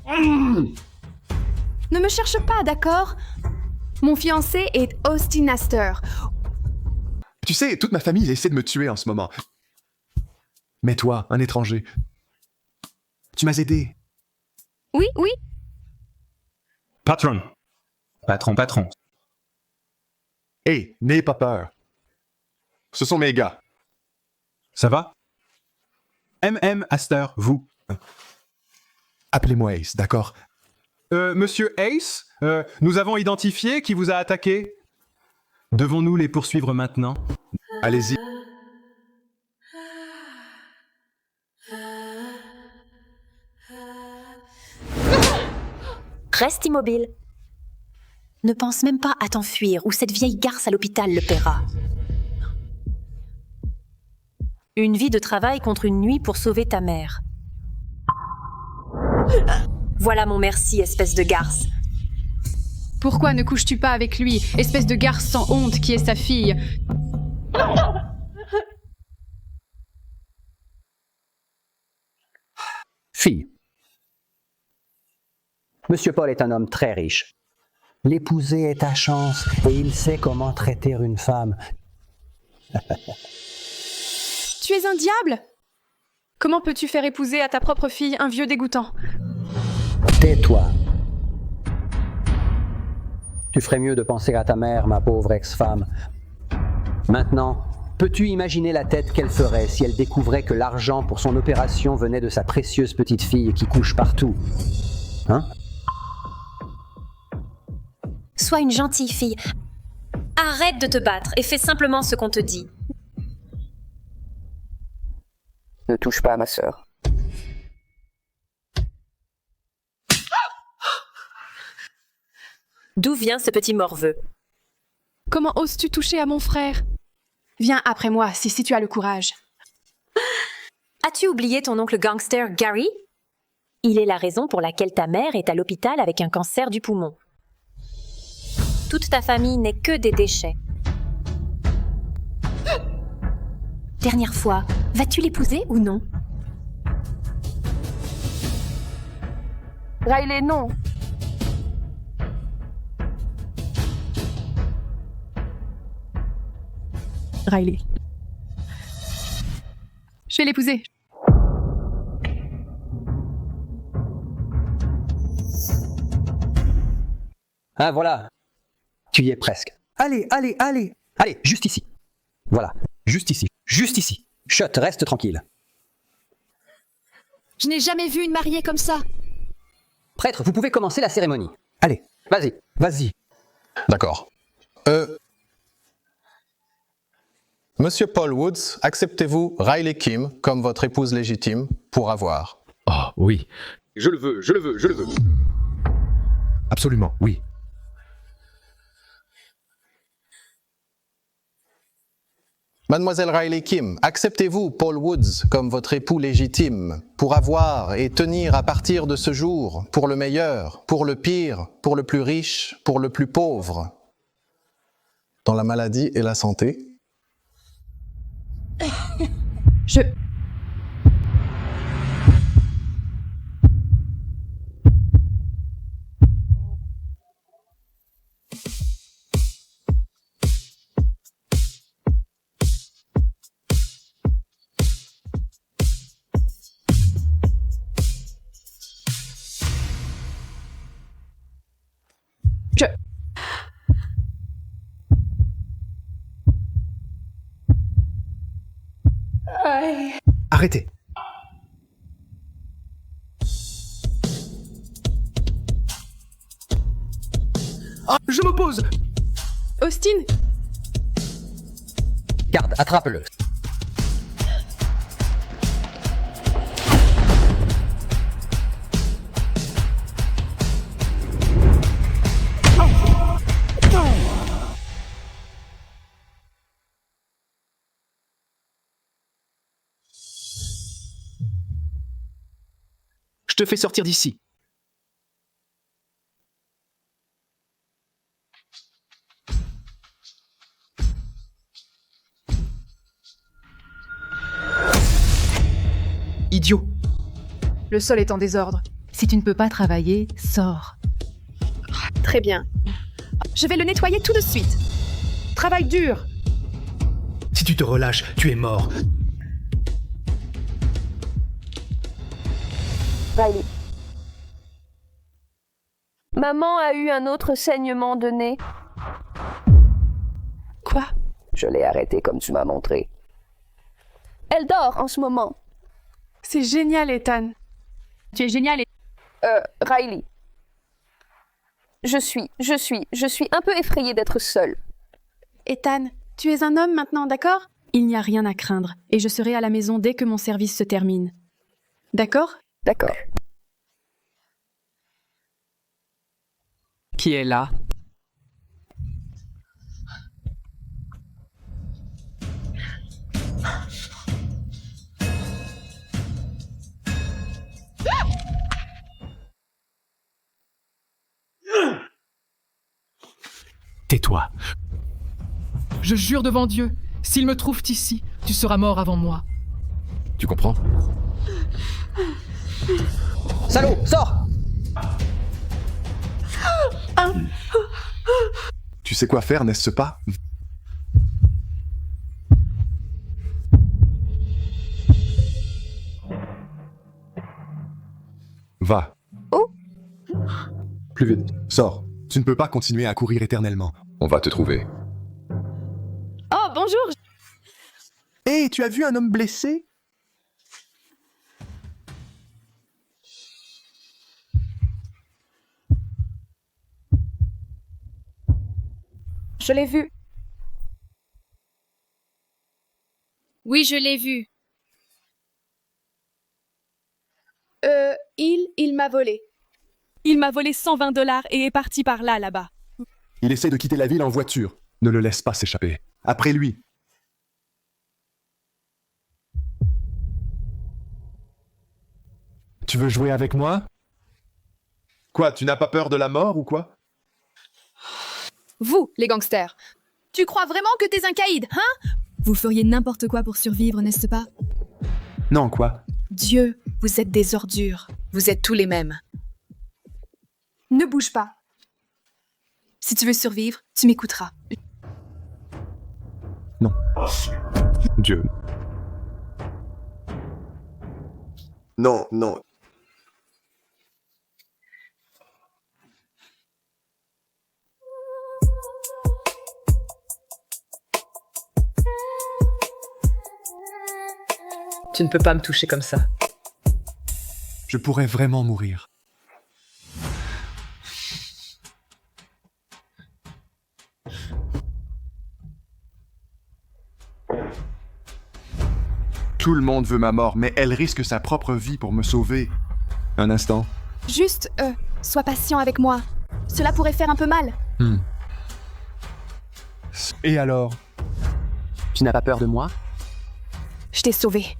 Ne me cherche pas, d'accord? Mon fiancé est Austin Astor. Tu sais, toute ma famille essaie de me tuer en ce moment. Mais toi, un étranger, tu m'as aidé. Oui, oui. Patron. Patron. Hé, n'aie pas peur. Ce sont mes gars. Ça va? MM Astor, vous. Appelez-moi Ace, d'accord? Monsieur Ace, nous avons identifié qui vous a attaqué. Devons-nous les poursuivre maintenant? Allez-y. Reste immobile. Ne pense même pas à t'enfuir ou cette vieille garce à l'hôpital le paiera. Une vie de travail contre une nuit pour sauver ta mère. Voilà mon merci, espèce de garce. Pourquoi ne couches-tu pas avec lui, espèce de garce sans honte qui est sa fille? Fille. Monsieur Paul est un homme très riche. L'épouser est ta chance et il sait comment traiter une femme. Tu es un diable? Comment peux-tu faire épouser à ta propre fille un vieux dégoûtant? Tais-toi. Tu ferais mieux de penser à ta mère, ma pauvre ex-femme. Maintenant, peux-tu imaginer la tête qu'elle ferait si elle découvrait que l'argent pour son opération venait de sa précieuse petite fille qui couche partout? Hein? Sois une gentille fille. Arrête de te battre et fais simplement ce qu'on te dit. Ne touche pas à ma sœur. D'où vient ce petit morveux? Comment oses-tu toucher à mon frère? Viens après moi, si tu as le courage. As-tu oublié ton oncle gangster Gary? Il est la raison pour laquelle ta mère est à l'hôpital avec un cancer du poumon. Toute ta famille n'est que des déchets. Dernière fois, vas-tu l'épouser ou non? Riley, non. Riley. Je vais l'épouser. Ah, voilà. Tu y es presque. Allez. Allez, juste ici. Voilà, juste ici. Chut, reste tranquille. Je n'ai jamais vu une mariée comme ça. Prêtre, vous pouvez commencer la cérémonie. Allez, vas-y. D'accord. Monsieur Paul Woods, acceptez-vous Riley Kim comme votre épouse légitime pour avoir? Oh, oui. Je le veux. Absolument, oui. Mademoiselle Riley Kim, acceptez-vous Paul Woods comme votre époux légitime pour avoir et tenir à partir de ce jour, pour le meilleur, pour le pire, pour le plus riche, pour le plus pauvre, dans la maladie et la santé? Je... Arrêtez. Je m'oppose. Austin, Garde, attrape-le. Je te fais sortir d'ici. Idiot. le sol est en désordre. Si tu ne peux pas travailler, sors. Très bien. Je vais le nettoyer tout de suite. Travail dur. Si tu te relâches, tu es mort. Riley. Maman a eu un autre saignement de nez. Quoi? Je l'ai arrêtée comme tu m'as montré. Elle dort en ce moment. C'est génial, Ethan. Tu es génial. Riley. Je suis un peu effrayée d'être seule. Ethan, tu es un homme maintenant, d'accord? Il n'y a rien à craindre, et je serai à la maison dès que mon service se termine. D'accord? D'accord. Qui est là? Tais-toi. Je jure devant Dieu, s'il me trouve ici, tu seras mort avant moi. Tu comprends? Salaud, sors! Tu sais quoi faire, n'est-ce pas? Va. Oh? Plus vite. Sors. Tu ne peux pas continuer à courir éternellement. On va te trouver. Oh, bonjour! Hé, tu as vu un homme blessé? Je l'ai vu. Oui, je l'ai vu. Il m'a volé. Il m'a volé 120 $ et est parti par là-bas. Il essaie de quitter la ville en voiture. Ne le laisse pas s'échapper. Après lui. Tu veux jouer avec moi? Quoi, tu n'as pas peur de la mort ou quoi? Vous, les gangsters. Tu crois vraiment que t'es un caïd, hein? Vous feriez n'importe quoi pour survivre, n'est-ce pas? Non, quoi? Dieu, vous êtes des ordures. Vous êtes tous les mêmes. Ne bouge pas. Si tu veux survivre, tu m'écouteras. Non. Dieu. Non, non. Tu ne peux pas me toucher comme ça. Je pourrais vraiment mourir. Tout le monde veut ma mort, mais elle risque sa propre vie pour me sauver. Un instant. Juste, sois patient avec moi. Cela pourrait faire un peu mal. Et alors? Tu n'as pas peur de moi? Je t'ai sauvé.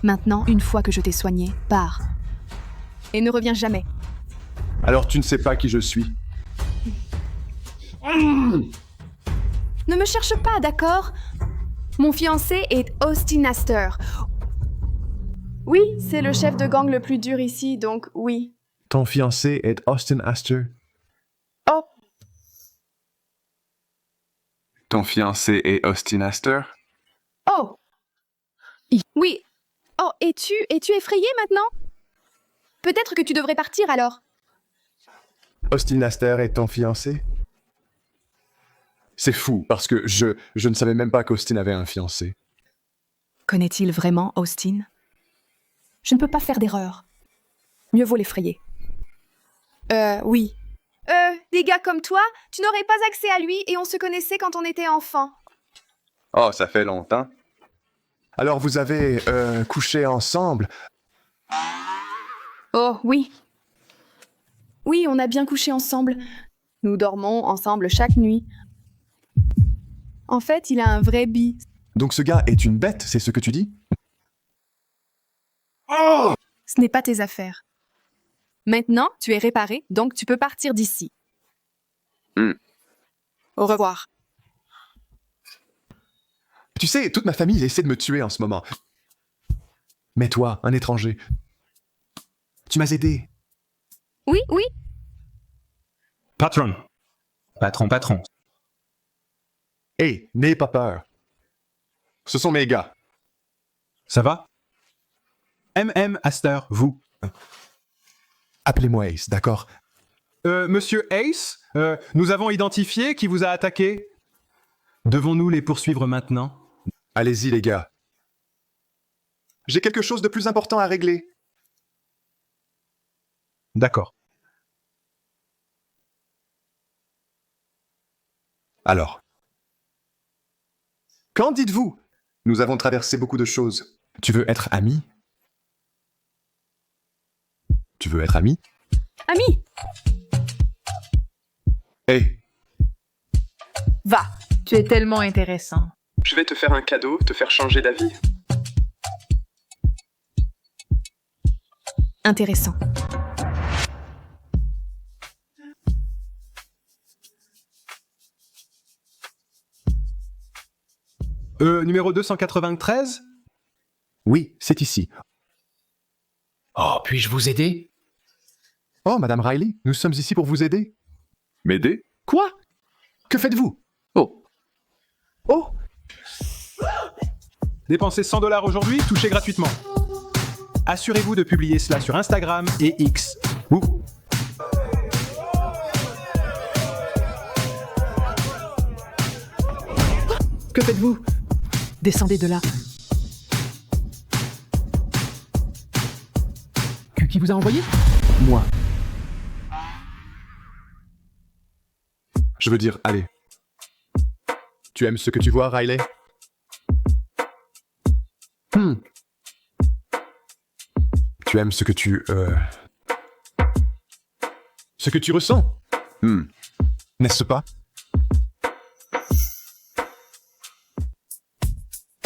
Maintenant, une fois que je t'ai soigné, pars. Et ne reviens jamais. Alors tu ne sais pas qui je suis? Ne me cherche pas, d'accord? Mon fiancé est Austin Astor. Oui, c'est le chef de gang le plus dur ici, donc oui. Ton fiancé est Austin Astor? Oh! Ton fiancé est Austin Astor? Oh! Oui. Oh, es-tu effrayé maintenant? Peut-être que tu devrais partir alors. Austin Astor est ton fiancé? C'est fou, parce que je ne savais même pas qu'Austin avait un fiancé. Connaît-il vraiment Austin? Je ne peux pas faire d'erreur. Mieux vaut l'effrayer. Oui. Des gars comme toi, tu n'aurais pas accès à lui et on se connaissait quand on était enfant. Oh, ça fait longtemps. Alors vous avez couché ensemble? Oh, oui. Oui, on a bien couché ensemble. Nous dormons ensemble chaque nuit. En fait, il a un vrai bi. Donc ce gars est une bête, c'est ce que tu dis? Oh! Ce n'est pas tes affaires. Maintenant, tu es réparé, donc tu peux partir d'ici. Au revoir. Tu sais, toute ma famille essaie de me tuer en ce moment. Mais toi, un étranger, tu m'as aidé. Oui, oui. Patron. Patron. Hé, n'aie pas peur. Ce sont mes gars. Ça va? Aster, vous. Appelez-moi Ace, d'accord? Monsieur Ace, nous avons identifié qui vous a attaqué. Devons-nous les poursuivre maintenant? Allez-y, les gars. J'ai quelque chose de plus important à régler. D'accord. Alors. Qu'en dites-vous? Nous avons traversé beaucoup de choses. Tu veux être ami? Tu veux être ami? Ami, Hé, Va, tu es tellement intéressant. Je vais te faire un cadeau, te faire changer d'avis. intéressant. Numéro 293? oui, c'est ici. Oh, puis-je vous aider? Oh, Madame Riley, nous sommes ici pour vous aider. M'aider? Quoi? Que faites-vous? Oh. Oh! Dépensez $100 aujourd'hui, touchez gratuitement. Assurez-vous de publier cela sur Instagram et X. Ouh. Que faites-vous? Descendez de là. Qui vous a envoyé? Moi. Je veux dire, allez. Tu aimes ce que tu vois, Riley? Tu aimes ce que tu... Ce que tu ressens? N'est-ce pas?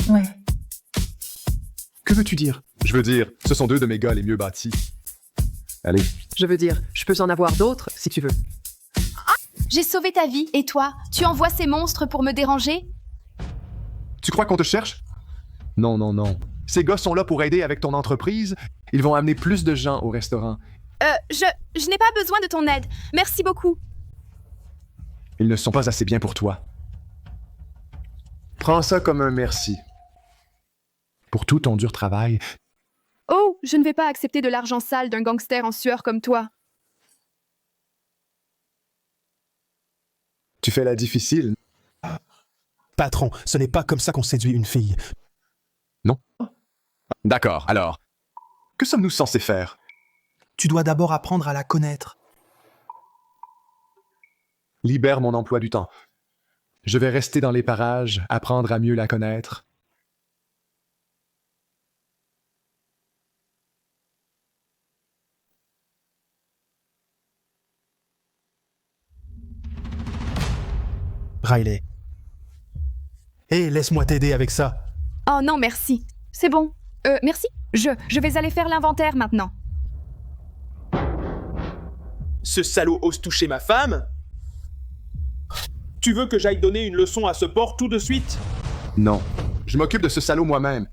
Ouais. Que veux-tu dire? Je veux dire, ce sont deux de mes gars les mieux bâtis. Allez. Je veux dire, je peux en avoir d'autres, si tu veux. J'ai sauvé ta vie, et toi, tu envoies ces monstres pour me déranger? Tu crois qu'on te cherche? Non, non, non. Ces gars sont là pour aider avec ton entreprise. Ils vont amener plus de gens au restaurant. Je n'ai pas besoin de ton aide. Merci beaucoup. Ils ne sont pas assez bien pour toi. Prends ça comme un merci. Pour tout ton dur travail. Oh, je ne vais pas accepter de l'argent sale d'un gangster en sueur comme toi. Tu fais la difficile. Patron, ce n'est pas comme ça qu'on séduit une fille. Non? D'accord, alors. Que sommes-nous censés faire? Tu dois d'abord apprendre à la connaître. Libère mon emploi du temps. Je vais rester dans les parages, apprendre à mieux la connaître. Riley. Hé, laisse-moi t'aider avec ça. Oh non, merci. C'est bon. Merci. Je vais aller faire l'inventaire maintenant. Ce salaud ose toucher ma femme? Tu veux que j'aille donner une leçon à ce porc tout de suite? Non. Je m'occupe de ce salaud moi-même.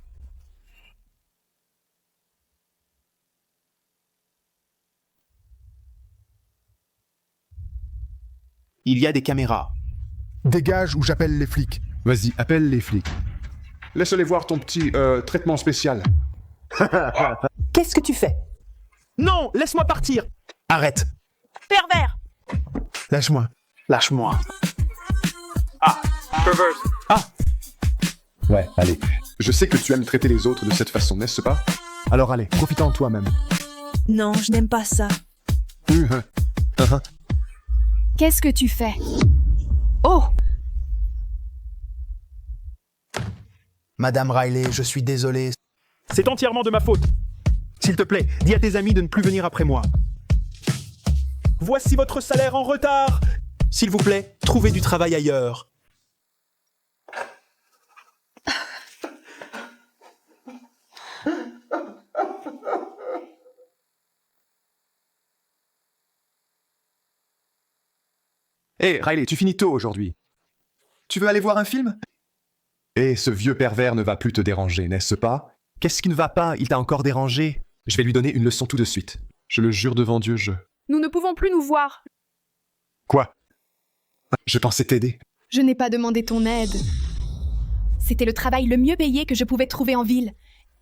Il y a des caméras. Dégage ou j'appelle les flics. Vas-y, appelle les flics. Laisse-les voir ton petit traitement spécial. Qu'est-ce que tu fais? Non, laisse-moi partir. Arrête. Pervers. Lâche-moi. Lâche-moi. Ah, perverse. Ah. Ouais, allez. Je sais que tu aimes traiter les autres de cette façon, n'est-ce pas? Alors allez, profite-en toi-même. Non, je n'aime pas ça. Qu'est-ce que tu fais? Oh! Madame Riley, je suis désolé. C'est entièrement de ma faute. S'il te plaît, dis à tes amis de ne plus venir après moi. Voici votre salaire en retard. S'il vous plaît, trouvez du travail ailleurs. Hé, Riley, tu finis tôt aujourd'hui. Tu veux aller voir un film? Eh, ce vieux pervers ne va plus te déranger, n'est-ce pas? Qu'est-ce qui ne va pas? Il t'a encore dérangé? Je vais lui donner une leçon tout de suite. Je le jure devant Dieu, Nous ne pouvons plus nous voir. Quoi? Je pensais t'aider. Je n'ai pas demandé ton aide. C'était le travail le mieux payé que je pouvais trouver en ville.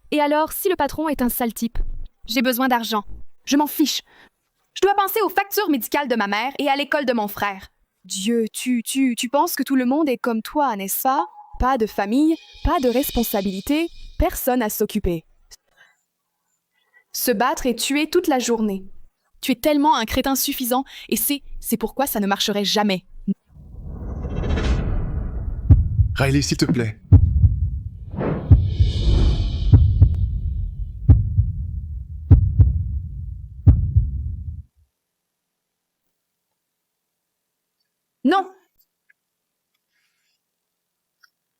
Et alors, si le patron est un sale type, j'ai besoin d'argent. Je m'en fiche. Je dois penser aux factures médicales de ma mère et à l'école de mon frère. Dieu, tu penses que tout le monde est comme toi, n'est-ce pas? Pas de famille, pas de responsabilité, personne à s'occuper. Se battre et tuer toute la journée. Tu es tellement un crétin suffisant et c'est pourquoi ça ne marcherait jamais. Riley, s'il te plaît. Non!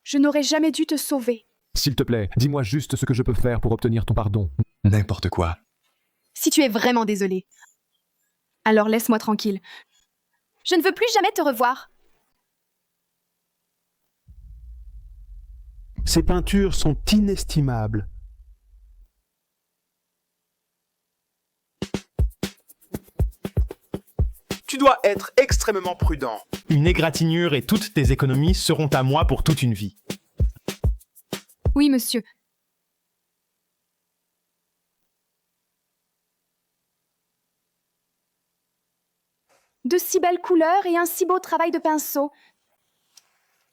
Je n'aurais jamais dû te sauver. S'il te plaît, dis-moi juste ce que je peux faire pour obtenir ton pardon. N'importe quoi. Si tu es vraiment désolé, alors laisse-moi tranquille. Je ne veux plus jamais te revoir. Ces peintures sont inestimables. Tu dois être extrêmement prudent. Une égratignure et toutes tes économies seront à moi pour toute une vie. Oui, monsieur. De si belles couleurs et un si beau travail de pinceau.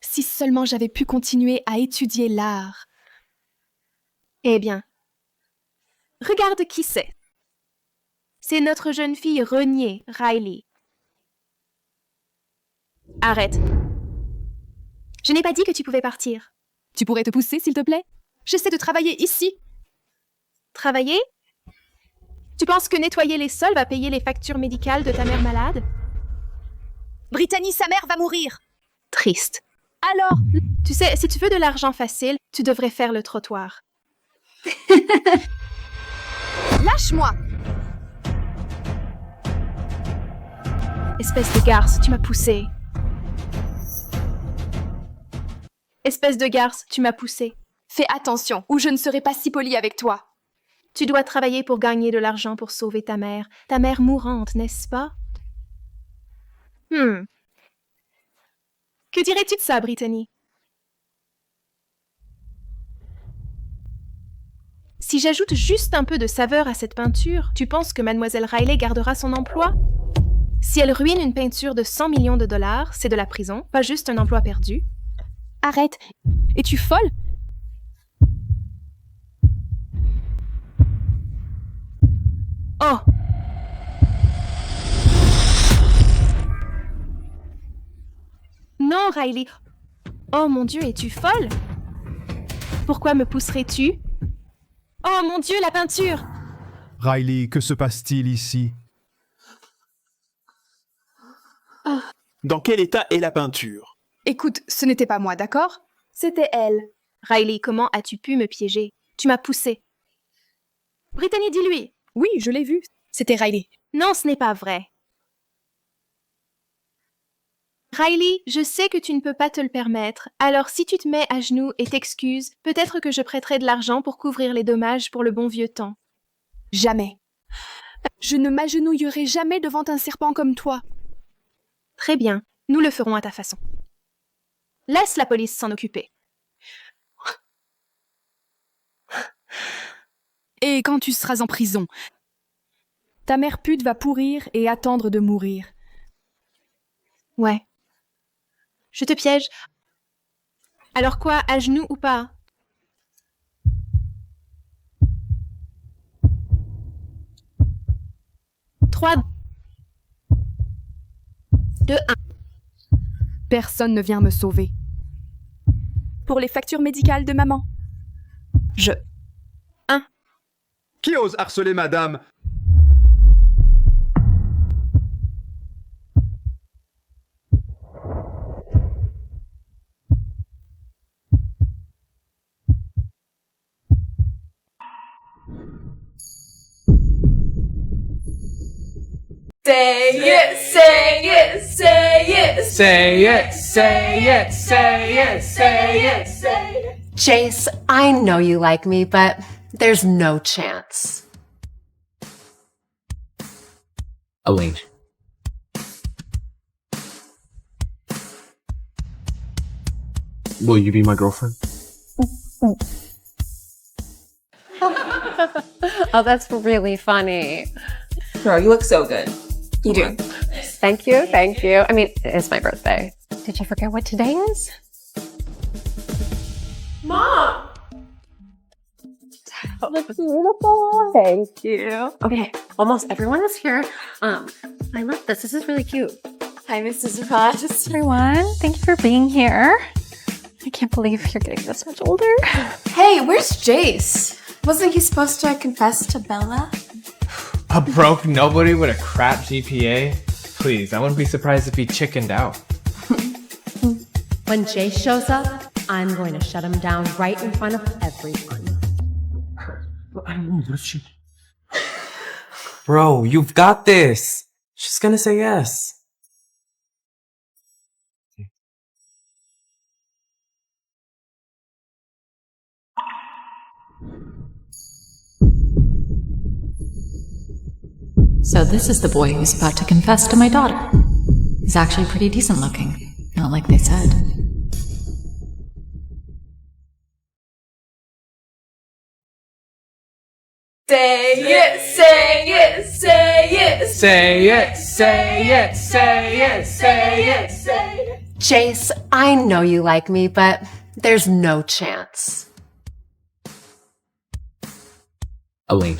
Si seulement j'avais pu continuer à étudier l'art. Eh bien, regarde qui c'est. C'est notre jeune fille reniée, Riley. Arrête. Je n'ai pas dit que tu pouvais partir. Tu pourrais te pousser, s'il te plaît? J'essaie de travailler ici. Travailler? Tu penses que nettoyer les sols va payer les factures médicales de ta mère malade? Brittany, sa mère va mourir. Triste. Alors, tu sais, si tu veux de l'argent facile, tu devrais faire le trottoir. Lâche-moi! Espèce de garce, tu m'as poussé. Espèce de garce, tu m'as poussé. Fais attention, ou je ne serai pas si polie avec toi. Tu dois travailler pour gagner de l'argent pour sauver ta mère mourante, n'est-ce pas? Que dirais-tu de ça, Brittany? Si j'ajoute juste un peu de saveur à cette peinture, tu penses que Mademoiselle Riley gardera son emploi? Si elle ruine une peinture de 100 millions de dollars, c'est de la prison, pas juste un emploi perdu. Arrête. Es-tu folle? Oh! Non, Riley. Oh mon Dieu, es-tu folle? Pourquoi me pousserais-tu? Oh mon Dieu, la peinture! Riley, que se passe-t-il ici? Oh. Dans quel état est la peinture? Écoute, ce n'était pas moi, d'accord? C'était elle. Riley, comment as-tu pu me piéger? Tu m'as poussé. Brittany, dis-lui. Oui, je l'ai vu. C'était Riley. Non, ce n'est pas vrai. Riley, je sais que tu ne peux pas te le permettre, alors si tu te mets à genoux et t'excuses, peut-être que je prêterai de l'argent pour couvrir les dommages pour le bon vieux temps. Jamais. Je ne m'agenouillerai jamais devant un serpent comme toi. Très bien, nous le ferons à ta façon. Laisse la police s'en occuper. Et quand tu seras en prison, ta mère pute va pourrir et attendre de mourir. Ouais. Je te piège. Alors quoi, à genoux ou pas? Trois, 2, 1. Personne ne vient me sauver. Pour les factures médicales de maman. 1. Qui ose harceler madame? Say it, say it, say it. Say it, say it, say it, say it, say it. Chase, I know you like me, but there's no chance. Elaine. Will you be my girlfriend? Oh, that's really funny. Girl, you look so good. You do. Thank you, thank you. I mean, it's my birthday. Did you forget what today is? Mom! Beautiful. Thank you. Okay, almost everyone is here. I love this. This is really cute. Hi, Mrs. Ross. Everyone, thank you for being here. I can't believe you're getting this much older. Hey, where's Jace? Wasn't he supposed to confess to Bella? A broke nobody with a crap GPA? Please, I wouldn't be surprised if he chickened out. When Jace shows up, I'm going to shut him down right in front of everyone. I don't know, what if she... Bro, you've got this. She's gonna say yes. So this is the boy who's about to confess to my daughter. He's actually pretty decent looking, not like they said. Say it, say it, say it. Say it, say it, say it, say it, say it. Jace, I know you like me, but there's no chance. Elaine.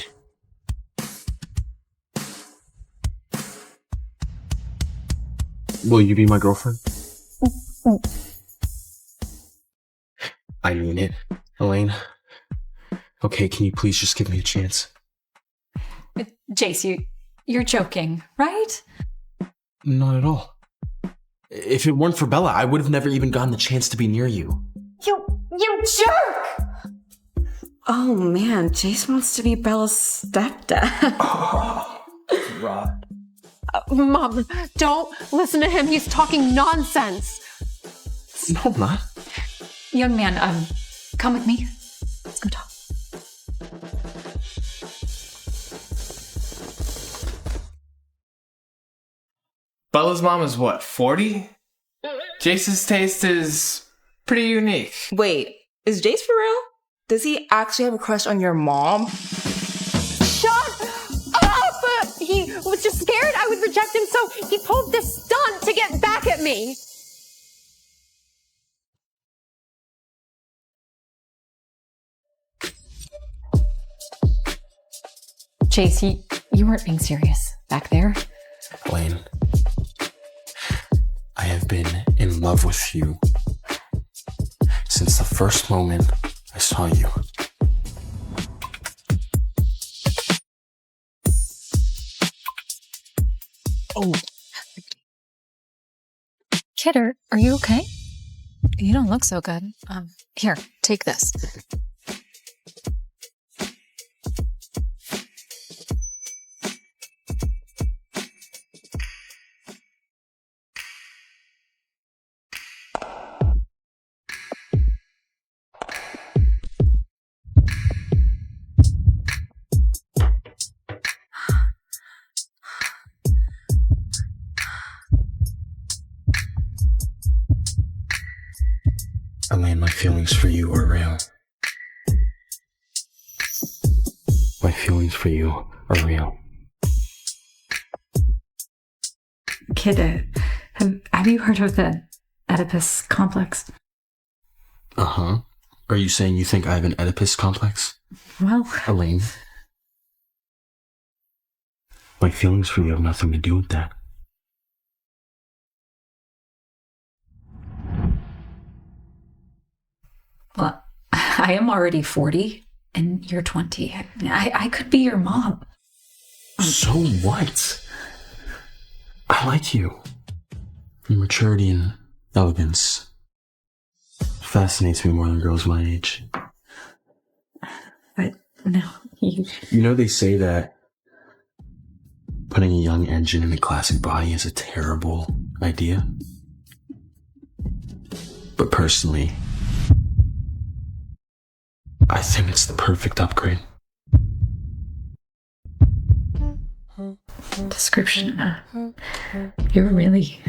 Will you be my girlfriend? I mean it, Elaine. Okay, can you please just give me a chance? Jace, you're joking, right? Not at all. If it weren't for Bella, I would have never even gotten the chance to be near you. You jerk! Oh man, Jace wants to be Bella's stepdad. Rod. Mom, don't listen to him. He's talking nonsense. No, I'm not. Young man, come with me. Let's go talk. Bella's mom is what, 40? Jace's taste is pretty unique. Wait, is Jace for real? Does he actually have a crush on your mom? Shut up! He was just scared I would reject him, so he pulled this stunt to get back at me. Jace, you weren't being serious back there. Elaine, I have been in love with you since the first moment I saw you. Oh. Kidder, are you okay? You don't look so good. Here, take this. Elaine, my feelings for you are real. My feelings for you are real. Kid, have you heard of the Oedipus complex? Uh-huh. Are you saying you think I have an Oedipus complex? Well... Elaine, my feelings for you have nothing to do with that. Well, I am already 40, and you're 20. I could be your mom. So what? I like you. Your maturity and elegance fascinates me more than girls my age. But no, You know they say that putting a young engine in a classic body is a terrible idea? But personally, I think it's the perfect upgrade. description. You're really.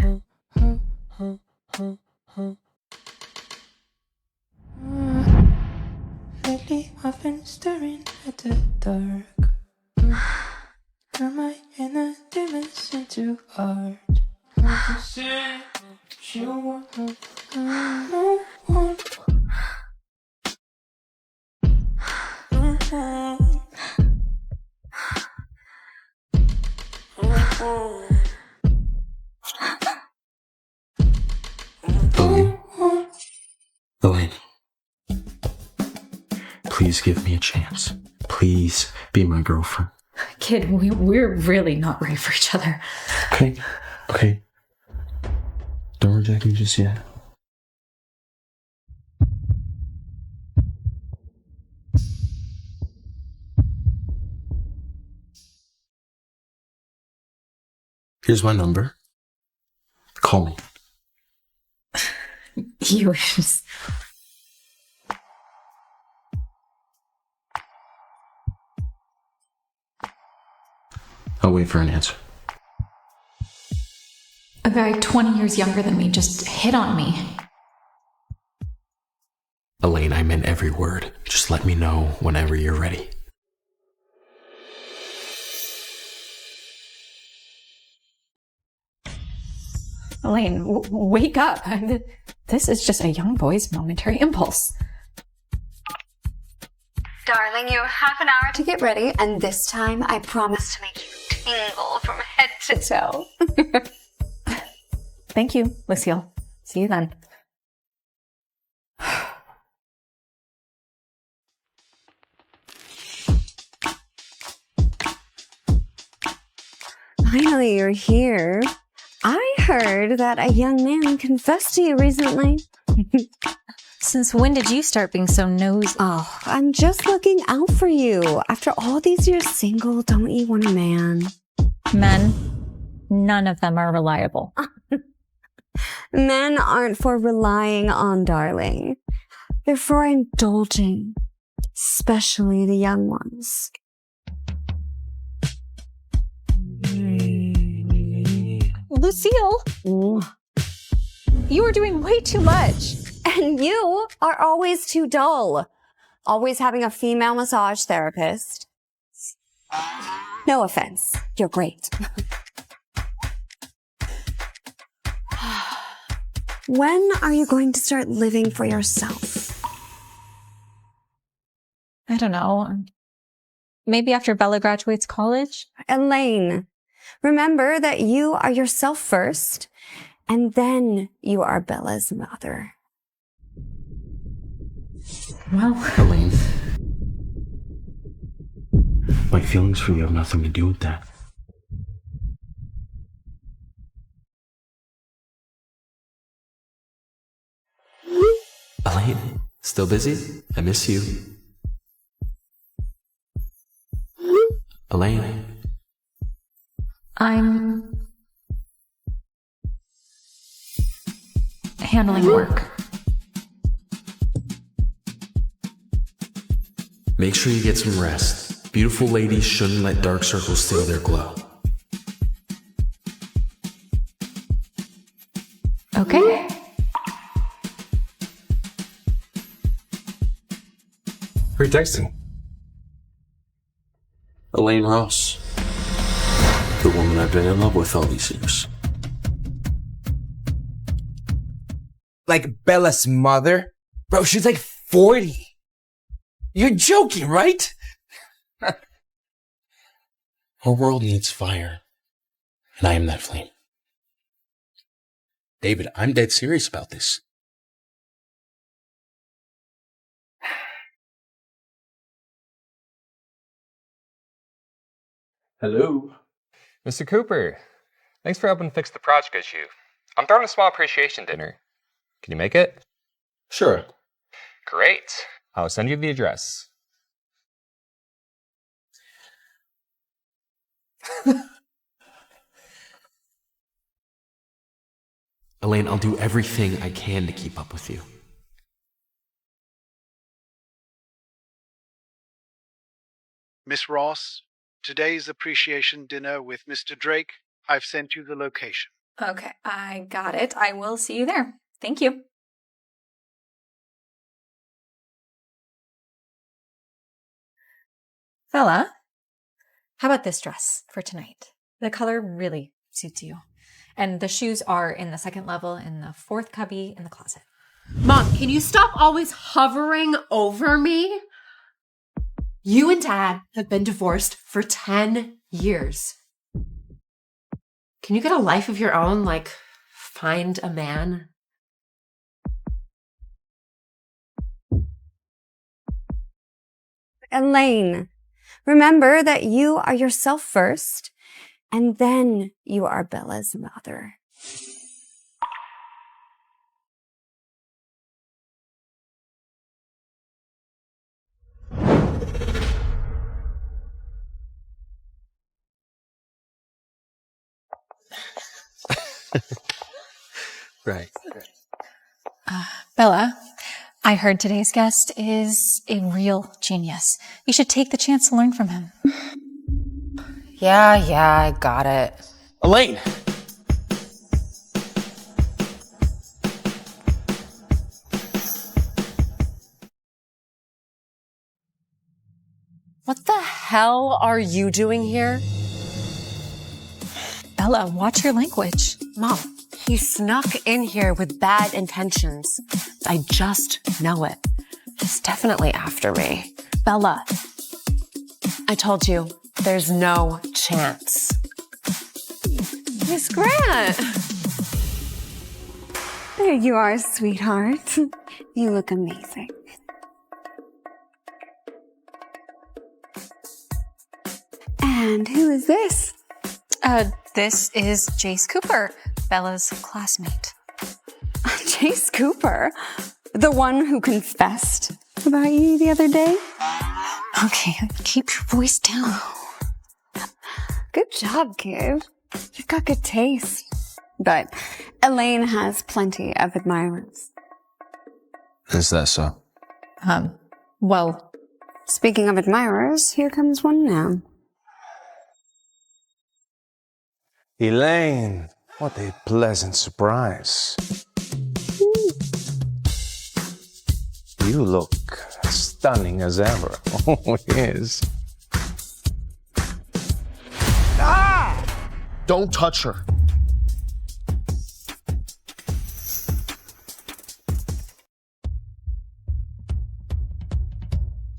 Lately, I've been staring at the dark. Turn my inner demons into art. To say you want no one. Elaine. Please give me a chance. Please be my girlfriend. Kid, we're really not ready for each other. Okay. Don't reject me just yet. Here's my number. Call me. You just. I'll wait for an answer. A guy 20 years younger than me just hit on me. Elaine, I meant every word. Just let me know whenever you're ready. Elaine, wake up. This is just a young boy's momentary impulse. Darling, you have half an hour to get ready, and this time I promise to make you tingle from head to toe. Thank you, Lucille. See you then. Finally, you're here. I heard that a young man confessed to you recently. Since when did you start being so nosy? Oh, I'm just looking out for you. After all these years single, don't you want a man? Men, none of them are reliable. Men aren't for relying on, darling. They're for indulging, especially the young ones. Lucille, you are doing way too much. And you are always too dull. Always having a female massage therapist. No offense, you're great. When are you going to start living for yourself? I don't know. Maybe after Bella graduates college? Elaine, remember that you are yourself first, and then you are Bella's mother. Well, Elaine. My feelings for you have nothing to do with that. Elaine, still busy? I miss you. Elaine. I'm handling work. Make sure you get some rest. Beautiful ladies shouldn't let dark circles steal their glow. Okay. Who are you texting? Elaine Ross. The woman I've been in love with all these years. Like Bella's mother? Bro, she's like 40. You're joking, right? Our world needs fire. And I am that flame. David, I'm dead serious about this. Hello. Mr. Cooper, thanks for helping fix the project issue. I'm throwing a small appreciation dinner. Can you make it? Sure. Great. I'll send you the address. Elaine, I'll do everything I can to keep up with you. Miss Ross, today's appreciation dinner with Mr. Drake. I've sent you the location. Okay, I got it. I will see you there. Thank you. Bella, how about this dress for tonight? The color really suits you. And the shoes are in the second level in the fourth cubby in the closet. Mom, can you stop always hovering over me? You and Dad have been divorced for 10 years. Can you get a life of your own, like find a man? Elaine, remember that you are yourself first, and then you are Bella's mother. Right. Bella, I heard today's guest is a real genius. You should take the chance to learn from him. Yeah, I got it. Elaine! What the hell are you doing here? Bella, watch your language. Mom, he snuck in here with bad intentions. I just know it. He's definitely after me. Bella. I told you, there's no chance. Miss Grant! There you are, sweetheart. You look amazing. And who is this? This is Jace Cooper, Bella's classmate. Jace Cooper? The one who confessed about you the other day? Okay, keep your voice down. Good job, kid. You've got good taste. But Elaine has plenty of admirers. Is that so? Well, speaking of admirers, here comes one now. Elaine, what a pleasant surprise. You look stunning as ever. Oh, yes. Ah! Don't touch her.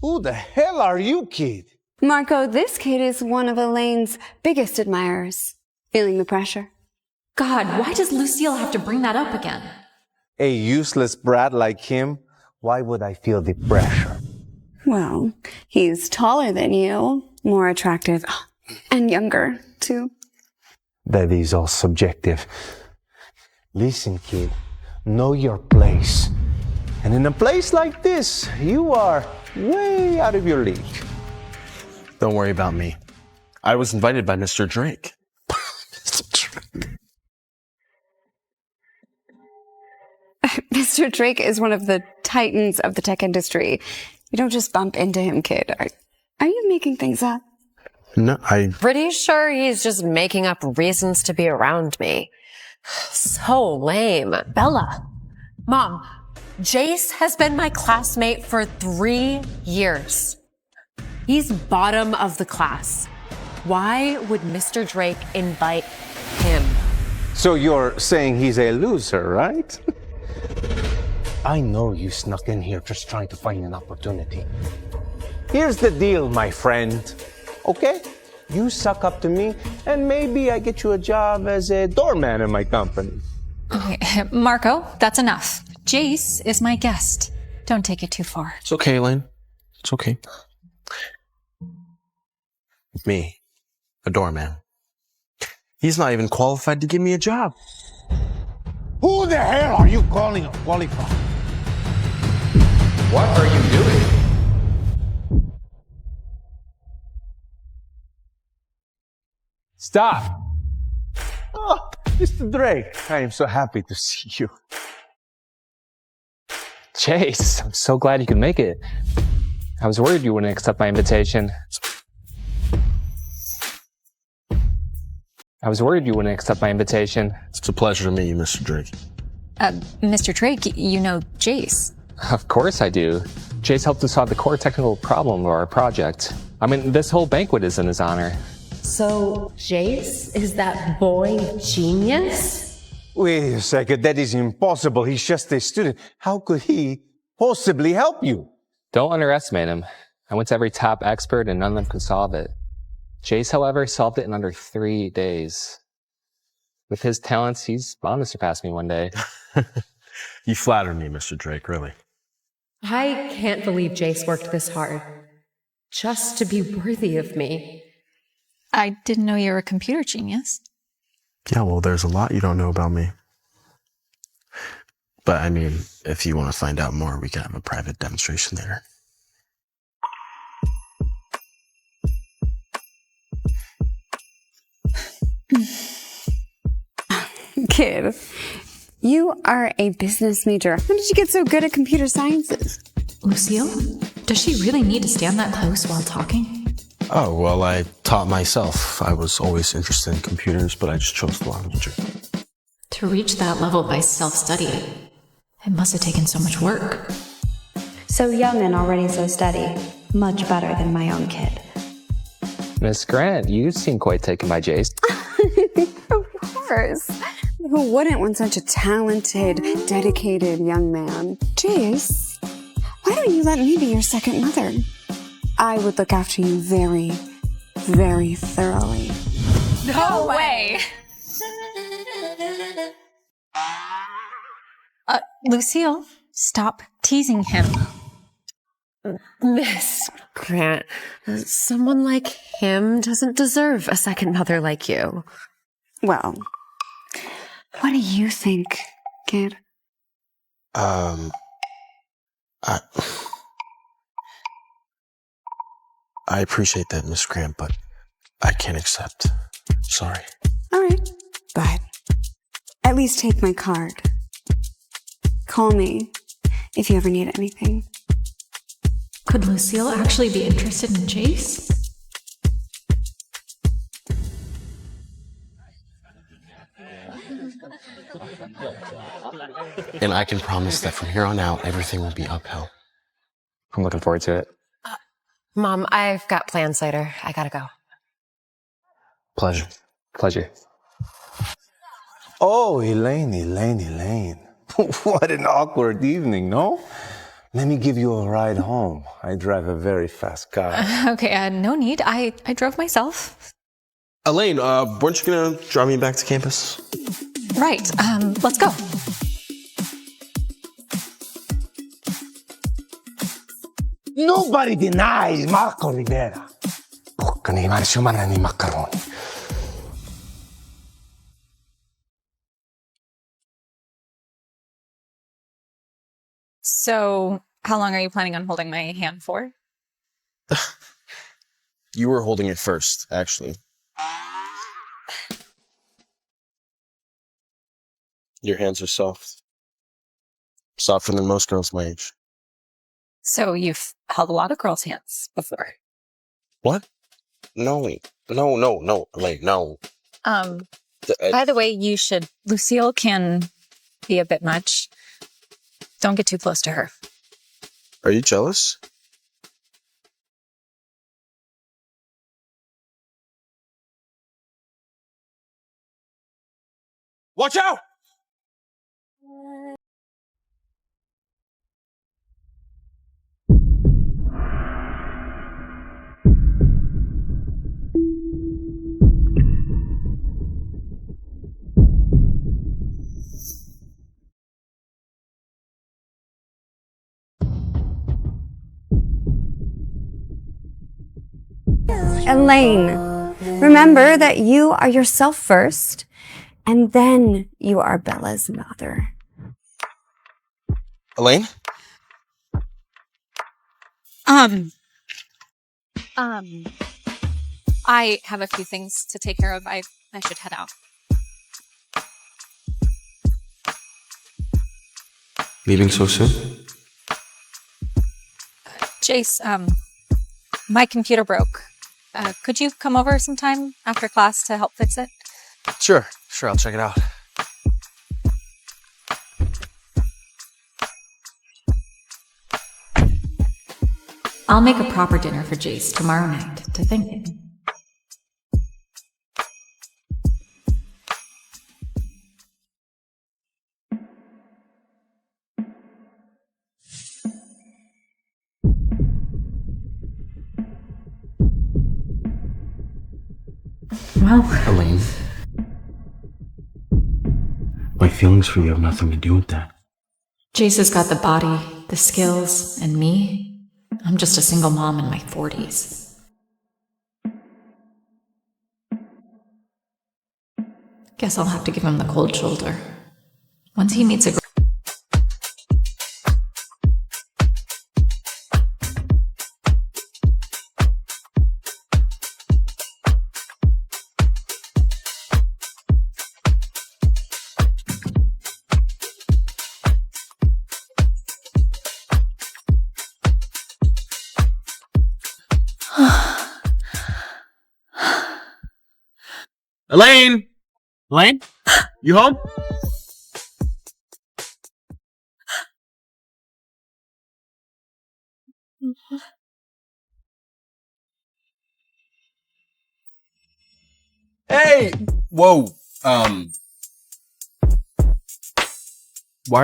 Who the hell are you, kid? Marco, this kid is one of Elaine's biggest admirers. Feeling the pressure? God, why does Lucille have to bring that up again? A useless brat like him? Why would I feel the pressure? Well, he's taller than you, more attractive, and younger, too. That is all subjective. Listen, kid, know your place. And in a place like this, you are way out of your league. Don't worry about me. I was invited by Mr. Drake. Mr. Drake is one of the titans of the tech industry. You don't just bump into him, kid. Are you making things up? No, Pretty sure he's just making up reasons to be around me. So lame. Bella. Mom, Jace has been my classmate for 3 years. He's bottom of the class. Why would Mr. Drake invite him? So you're saying he's a loser, right? I know you snuck in here just trying to find an opportunity. Here's the deal, my friend. Okay? You suck up to me, and maybe I get you a job as a doorman in my company. Okay, Marco, that's enough. Jace is my guest. Don't take it too far. It's okay, Elaine. It's okay. Me, a doorman. He's not even qualified to give me a job. Who the hell are you calling a qualified? What are you doing? Stop! Oh, Mr. Drake, I am so happy to see you. Jace, I'm so glad you could make it. I was worried you wouldn't accept my invitation. I was worried you wouldn't accept my invitation. It's a pleasure to meet you, Mr. Drake. Mr. Drake, you know Jace. Of course I do. Jace helped us solve the core technical problem of our project. I mean, this whole banquet is in his honor. So, Jace is that boy genius? Wait a second, that is impossible. He's just a student. How could he possibly help you? Don't underestimate him. I went to every top expert and none of them could solve it. Jace, however, solved it in under 3 days. With his talents, he's bound to surpass me one day. You flatter me, Mr. Drake, really. I can't believe Jace worked this hard. Just to be worthy of me. I didn't know you were a computer genius. Yeah, well, there's a lot you don't know about me. But, I mean, if you want to find out more, we can have a private demonstration later. Kid, you are a business major. How did you get so good at computer sciences? Lucille? Does she really need to stand that close while talking? Oh, well, I taught myself. I was always interested in computers, but I just chose the wrong major. To reach that level by self-study, it must have taken so much work. So young and already so steady. Much better than my own kid. Miss Grant, you seem quite taken by Jace. Of course. Who wouldn't when such a talented, dedicated young man? Jace, why don't you let me be your second mother? I would look after you very, very thoroughly. No way! Lucille, stop teasing him. Miss Grant, someone like him doesn't deserve a second mother like you. Well, what do you think, kid? I appreciate that, Miss Grant, but I can't accept. Sorry. All right, but at least take my card. Call me if you ever need anything. Could Lucille actually be interested in Jace? And I can promise that from here on out, everything will be uphill. I'm looking forward to it. Mom, I've got plans later. I gotta go. Pleasure. Pleasure. Oh, Elaine. What an awkward evening, no? Let me give you a ride home. I drive a very fast car. Okay, no need. I drove myself. Elaine, weren't you gonna drive me back to campus? Right, let's go. Nobody denies Marco Rivera. Bocca nei marci umani nei maccheroni. So, how long are you planning on holding my hand for? You were holding it first, actually. Your hands are soft. Softer than most girls my age. So, you've held a lot of girls' hands before. What? No, Elaine, no. By the way, you should. Lucille can be a bit much. Don't get too close to her. Are you jealous? Watch out! Elaine, remember that you are yourself first, and then you are Bella's mother. Elaine? I have a few things to take care of. I should head out. Leaving so soon? Jace, my computer broke. Could you come over sometime after class to help fix it? Sure, I'll check it out. I'll make a proper dinner for Jace tomorrow night to thank him. Well, Elaine, my feelings for you have nothing to do with that. Jace has got the body, the skills, and me. I'm just a single mom in my 40s. Guess I'll have to give him the cold shoulder. Once he meets a girl. Elaine! Elaine? You home? Hey! Whoa. Why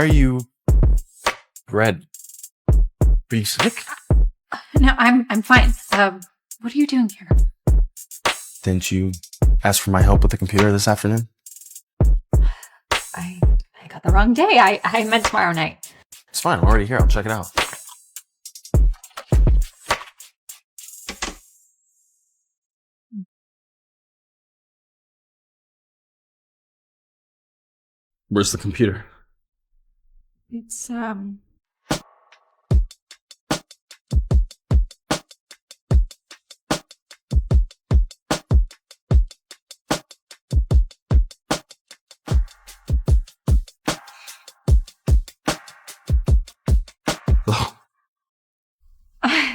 are you red? Are you sick? No, I'm fine. What are you doing here? Didn't you ask for my help with the computer this afternoon? I got the wrong day. I meant tomorrow night. It's fine, I'm already here. I'll check it out. Where's the computer? It's,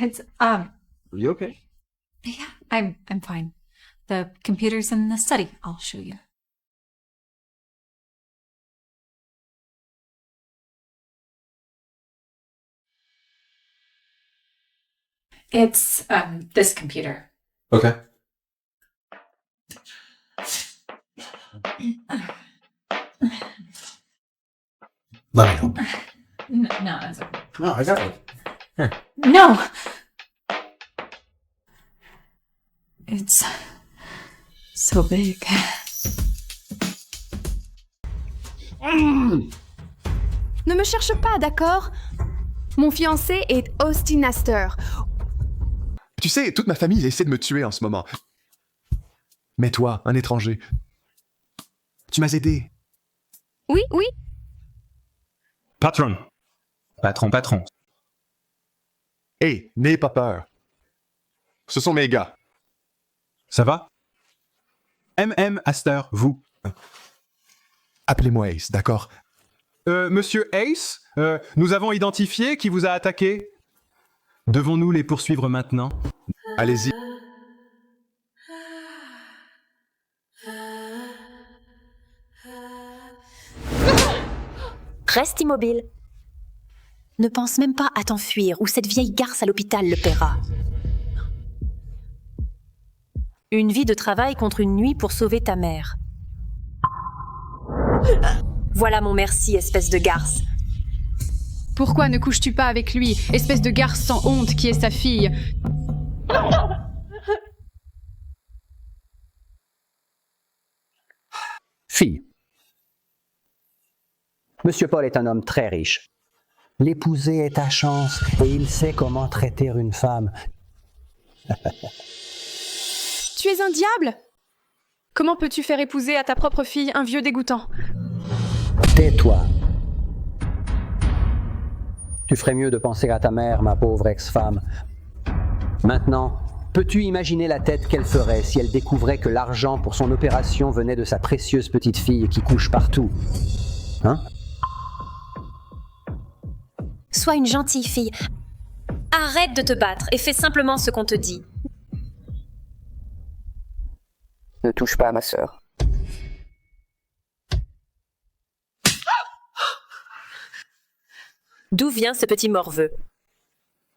It's, Are you okay? Yeah, I'm fine. The computer's in the study. I'll show you. It's, this computer. Okay. Let me help. No, that's okay. No, I got it. Here. No! It's so big. Ne me cherche pas, d'accord? Mon fiancé est Austin Astor. Tu sais, toute ma famille essaie de me tuer en ce moment. Mais toi, un étranger, tu m'as aidé. Oui. Patron. Patron. Hé, n'aie pas peur. Ce sont mes gars. Ça va? MM Astor, vous. Appelez-moi Ace, d'accord? Monsieur Ace, nous avons identifié qui vous a attaqué. Devons-nous les poursuivre maintenant? Allez-y. Reste immobile. Ne pense même pas à t'enfuir ou cette vieille garce à l'hôpital le paiera. Une vie de travail contre une nuit pour sauver ta mère. Voilà mon merci, espèce de garce. Pourquoi ne couches-tu pas avec lui, espèce de garce sans honte qui est sa fille? Fille. Monsieur Paul est un homme très riche. L'épouser est ta chance et il sait comment traiter une femme. Tu es un diable? Comment peux-tu faire épouser à ta propre fille un vieux dégoûtant? Tais-toi. Tu ferais mieux de penser à ta mère, ma pauvre ex-femme. Maintenant, peux-tu imaginer la tête qu'elle ferait si elle découvrait que l'argent pour son opération venait de sa précieuse petite fille qui couche partout? Hein? Sois une gentille fille. Arrête de te battre et fais simplement ce qu'on te dit. Ne touche pas à ma sœur. D'où vient ce petit morveux?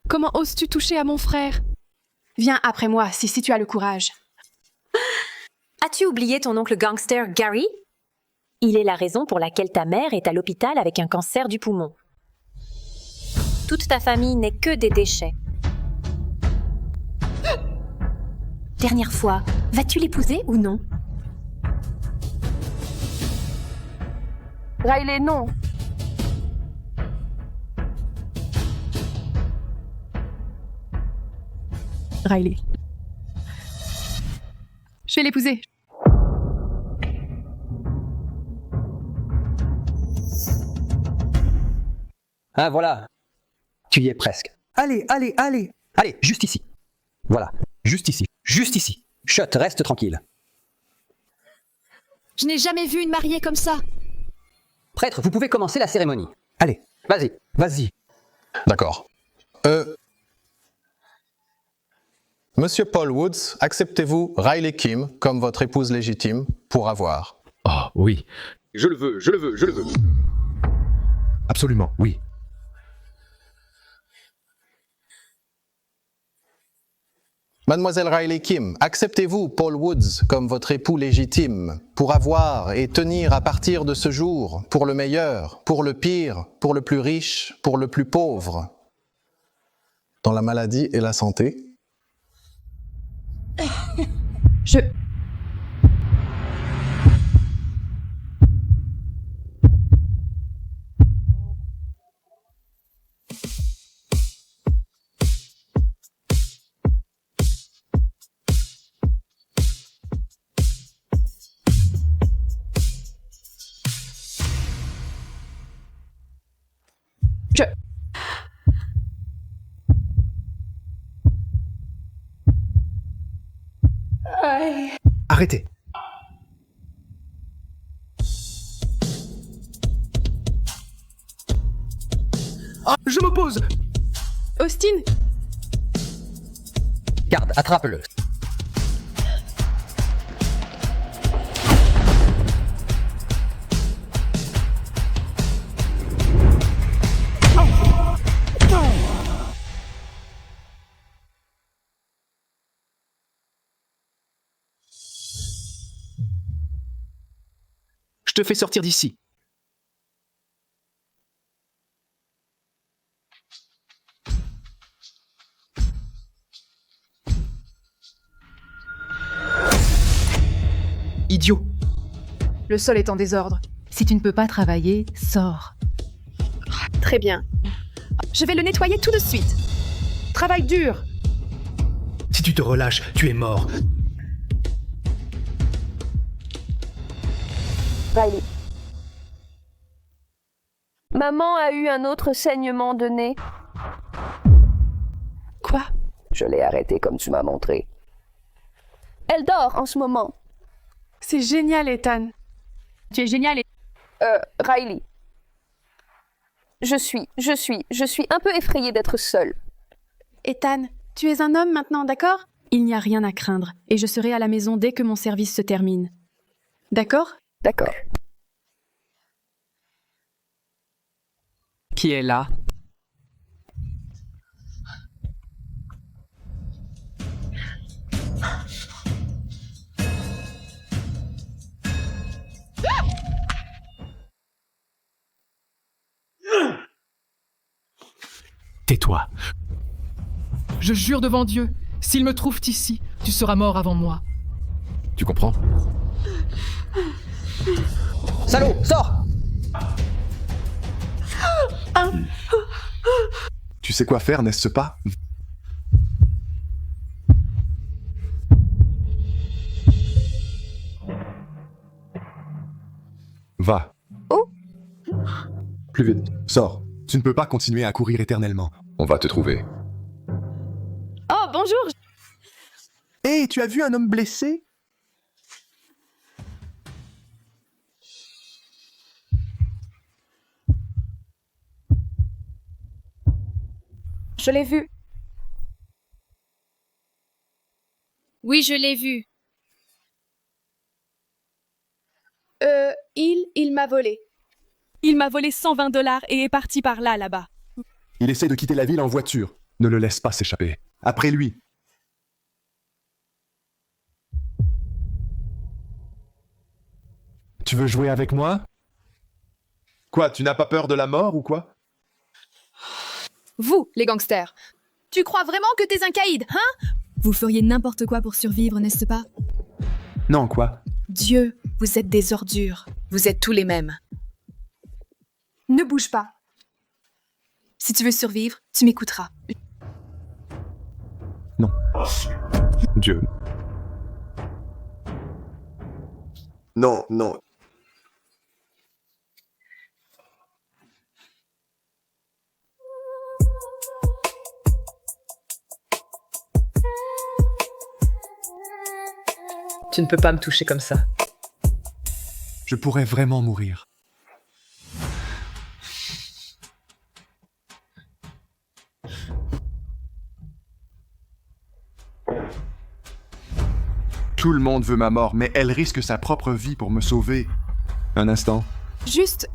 Comment oses-tu toucher à mon frère? Viens après moi, si tu as le courage. As-tu oublié ton oncle gangster Gary? Il est la raison pour laquelle ta mère est à l'hôpital avec un cancer du poumon. Toute ta famille n'est que des déchets. Dernière fois, vas-tu l'épouser ou non? Riley, non. Riley. Je vais l'épouser. Ah, voilà. Tu y es presque. Allez, allez, allez. Allez, juste ici. Voilà, juste ici. Juste ici. Chut, reste tranquille. Je n'ai jamais vu une mariée comme ça. Prêtre, vous pouvez commencer la cérémonie. Allez, vas-y, vas-y. D'accord. Monsieur Paul Woods, acceptez-vous Riley Kim comme votre épouse légitime pour avoir? Oh, oui. Je le veux, je le veux, je le veux. Absolument, oui. Mademoiselle Riley Kim, acceptez-vous Paul Woods comme votre époux légitime pour avoir et tenir à partir de ce jour, pour le meilleur, pour le pire, pour le plus riche, pour le plus pauvre, dans la maladie et la santé? Je Arrêtez. Ah, je m'oppose. Austin. Garde, attrape-le. Je te fais sortir d'ici. Idiot. Le sol est en désordre. Si tu ne peux pas travailler, sors. Très bien. Je vais le nettoyer tout de suite. Travail dur. Si tu te relâches, tu es mort. Riley. Maman a eu un autre saignement de nez. Quoi? Je l'ai arrêtée comme tu m'as montré. Elle dort en ce moment. C'est génial, Ethan. Tu es génial, Riley. Je suis un peu effrayée d'être seule. Ethan, tu es un homme maintenant, d'accord? Il n'y a rien à craindre, et je serai à la maison dès que mon service se termine. D'accord? D'accord. Qui est là? Tais-toi. Je jure devant Dieu, s'il me trouve ici, tu seras mort avant moi. Tu comprends? Salaud, sors! Tu sais quoi faire, n'est-ce pas? Va. Où? Plus vite. Sors. Tu ne peux pas continuer à courir éternellement. On va te trouver. Oh, bonjour! Hé, tu as vu un homme blessé? Je l'ai vu. Oui, je l'ai vu. Il m'a volé. Il m'a volé $120 et est parti par là-bas. Il essaie de quitter la ville en voiture. Ne le laisse pas s'échapper. Après lui. Tu veux jouer avec moi? Quoi, tu n'as pas peur de la mort ou quoi? Vous, les gangsters, tu crois vraiment que t'es un caïd, hein? Vous feriez n'importe quoi pour survivre, n'est-ce pas? Non, quoi? Dieu, vous êtes des ordures. Vous êtes tous les mêmes. Ne bouge pas. Si tu veux survivre, tu m'écouteras. Non. Dieu. Non, non. Tu ne peux pas me toucher comme ça. Je pourrais vraiment mourir. Tout le monde veut ma mort, mais elle risque sa propre vie pour me sauver. Un instant. Juste,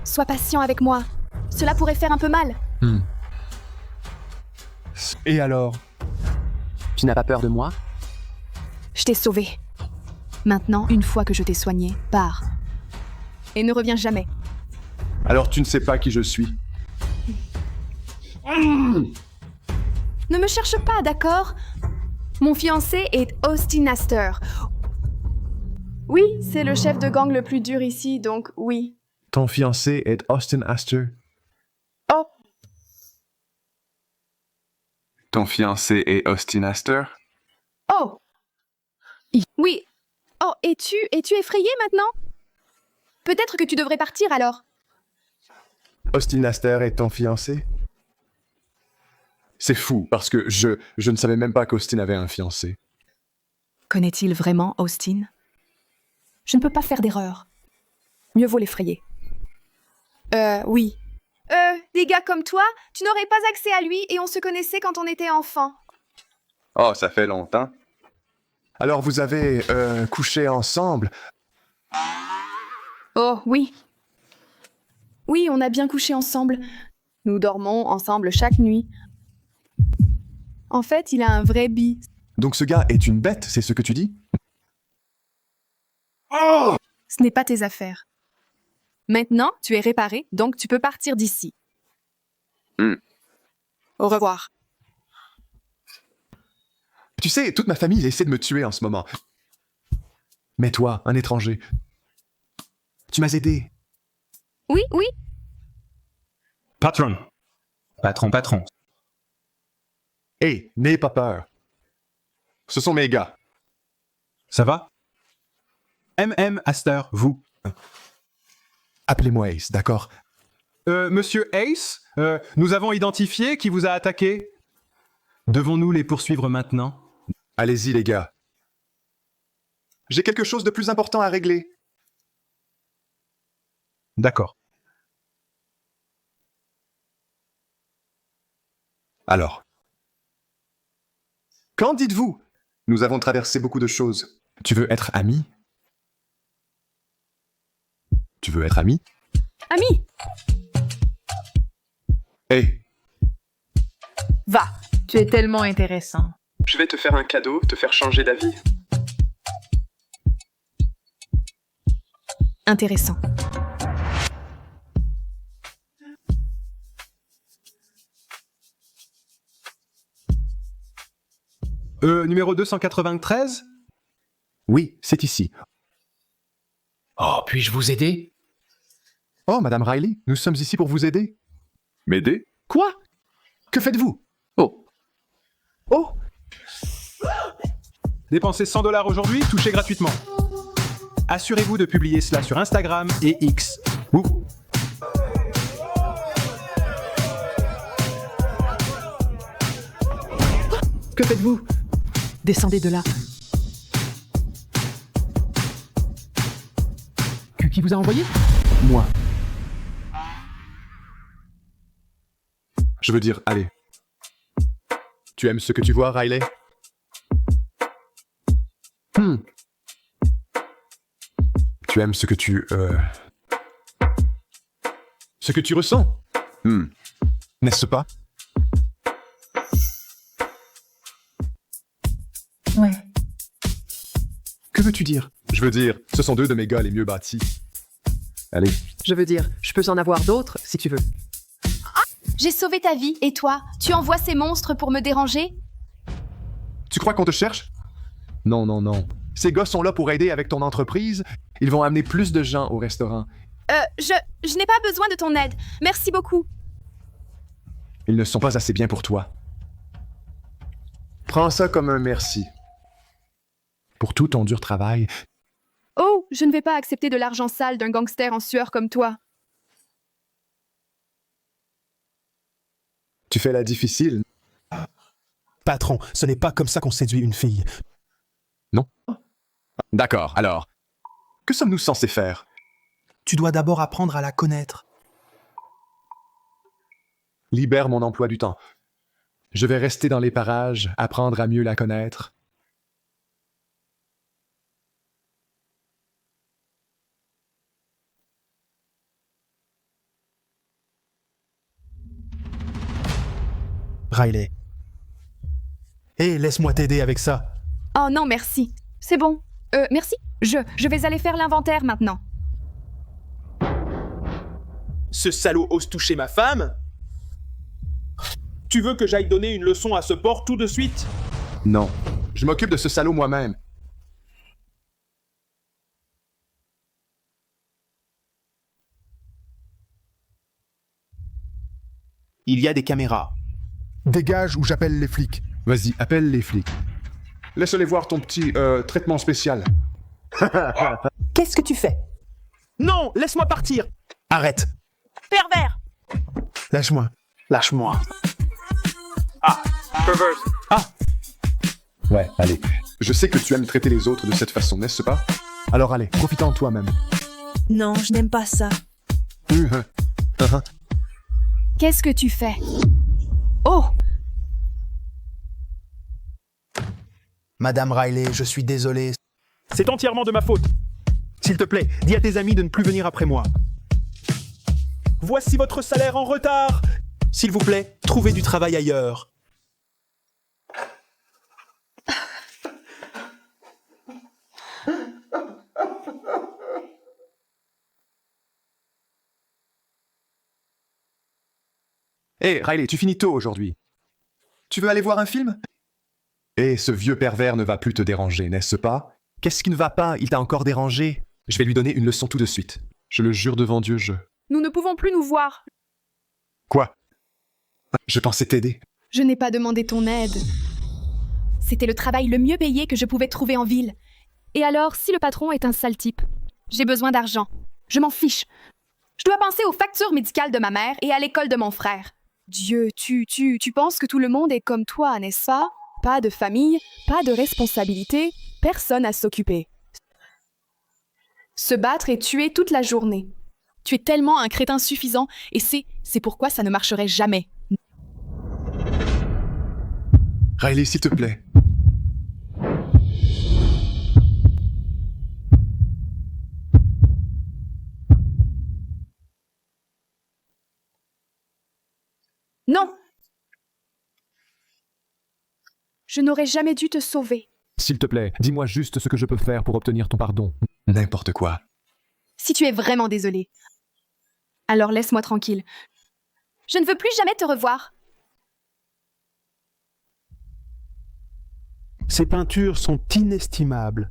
sois patient avec moi. Cela pourrait faire un peu mal. Et alors? Tu n'as pas peur de moi? Je t'ai sauvé. Maintenant, une fois que je t'ai soigné, pars. Et ne reviens jamais. Alors tu ne sais pas qui je suis. Ne me cherche pas, d'accord? Mon fiancé est Austin Astor. Oui, c'est le chef de gang le plus dur ici, donc oui. Ton fiancé est Austin Astor. Oh. Ton fiancé est Austin Astor? Oh. Oui. Oh, es-tu effrayé maintenant? Peut-être que tu devrais partir alors. Austin Astor est ton fiancé? C'est fou, parce que je ne savais même pas qu'Austin avait un fiancé. Connaît-il vraiment Austin? Je ne peux pas faire d'erreur. Mieux vaut l'effrayer. Oui. Des gars comme toi, tu n'aurais pas accès à lui et on se connaissait quand on était enfant. Oh, ça fait longtemps. Alors vous avez couché ensemble? Oh, oui. Oui, on a bien couché ensemble. Nous dormons ensemble chaque nuit. En fait, il a un vrai bi. Donc ce gars est une bête, c'est ce que tu dis? Oh! Ce n'est pas tes affaires. Maintenant, tu es réparé, donc tu peux partir d'ici. Au revoir. Tu sais, toute ma famille essaie de me tuer en ce moment. Mais toi, un étranger, tu m'as aidé. Oui, oui. Patron. Patron. Hé, n'aie pas peur. Ce sont mes gars. Ça va? MM Astor, vous. Appelez-moi Ace, d'accord? Monsieur Ace, nous avons identifié qui vous a attaqué. Devons-nous les poursuivre maintenant? Allez-y, les gars. J'ai quelque chose de plus important à régler. D'accord. Alors. Qu'en dites-vous? Nous avons traversé beaucoup de choses. Tu veux être ami? Tu veux être ami? Ami! Hé! Va, tu es tellement intéressant. Je vais te faire un cadeau, te faire changer d'avis. Intéressant. Numéro 293? Oui, c'est ici. Oh, puis-je vous aider? Oh, Madame Riley, nous sommes ici pour vous aider. M'aider? Quoi? Que faites-vous? Oh. Oh! Dépensez $100 aujourd'hui, touchez gratuitement. Assurez-vous de publier cela sur Instagram et X. Ouh. Que faites-vous? Descendez de là. Qui vous a envoyé? Moi. Je veux dire, allez. Tu aimes ce que tu vois, Riley? Tu aimes ce que tu... Ce que tu ressens? n'est-ce pas? Ouais. Que veux-tu dire? Je veux dire, ce sont deux de mes gars les mieux bâtis. Allez. Je veux dire, je peux en avoir d'autres si tu veux. J'ai sauvé ta vie, et toi, tu envoies ces monstres pour me déranger? Tu crois qu'on te cherche? Non, non, non. Ces gars sont là pour aider avec ton entreprise. Ils vont amener plus de gens au restaurant. Je n'ai pas besoin de ton aide. Merci beaucoup. Ils ne sont pas assez bien pour toi. Prends ça comme un merci. Pour tout ton dur travail. Oh, je ne vais pas accepter de l'argent sale d'un gangster en sueur comme toi. Tu fais la difficile. Patron, ce n'est pas comme ça qu'on séduit une fille. Non? D'accord, alors. Que sommes-nous censés faire? Tu dois d'abord apprendre à la connaître. Libère mon emploi du temps. Je vais rester dans les parages, apprendre à mieux la connaître. Riley. Hé, laisse-moi t'aider avec ça. Oh non, merci. C'est bon. Merci. Je vais aller faire l'inventaire maintenant. Ce salaud ose toucher ma femme? Tu veux que j'aille donner une leçon à ce porc tout de suite? Non. Je m'occupe de ce salaud moi-même. Il y a des caméras. Dégage ou j'appelle les flics. Vas-y, appelle les flics. Laisse-les voir ton petit traitement spécial. Qu'est-ce que tu fais? Non, laisse-moi partir. Arrête. Pervers! Lâche-moi. Lâche-moi. Ah, perverse. Ah! Ouais, allez. Je sais que tu aimes traiter les autres de cette façon, n'est-ce pas? Alors allez, profite-en toi-même. Non, je n'aime pas ça. Qu'est-ce que tu fais? Oh! Madame Riley, je suis désolé. C'est entièrement de ma faute. S'il te plaît, dis à tes amis de ne plus venir après moi. Voici votre salaire en retard. S'il vous plaît, trouvez du travail ailleurs. Hé, Riley, tu finis tôt aujourd'hui. Tu veux aller voir un film? Eh, ce vieux pervers ne va plus te déranger, n'est-ce pas? Qu'est-ce qui ne va pas? Il t'a encore dérangé? Je vais lui donner une leçon tout de suite. Je le jure devant Dieu, Nous ne pouvons plus nous voir. Quoi? Je pensais t'aider. Je n'ai pas demandé ton aide. C'était le travail le mieux payé que je pouvais trouver en ville. Et alors, si le patron est un sale type? J'ai besoin d'argent. Je m'en fiche. Je dois penser aux factures médicales de ma mère et à l'école de mon frère. Dieu, tu penses que tout le monde est comme toi, n'est-ce pas? Pas de famille, pas de responsabilité, personne à s'occuper. Se battre et tuer toute la journée. Tu es tellement un crétin suffisant et c'est pourquoi ça ne marcherait jamais. Riley, s'il te plaît. Non! Je n'aurais jamais dû te sauver. S'il te plaît, dis-moi juste ce que je peux faire pour obtenir ton pardon. N'importe quoi. Si tu es vraiment désolé, alors laisse-moi tranquille. Je ne veux plus jamais te revoir. Ces peintures sont inestimables.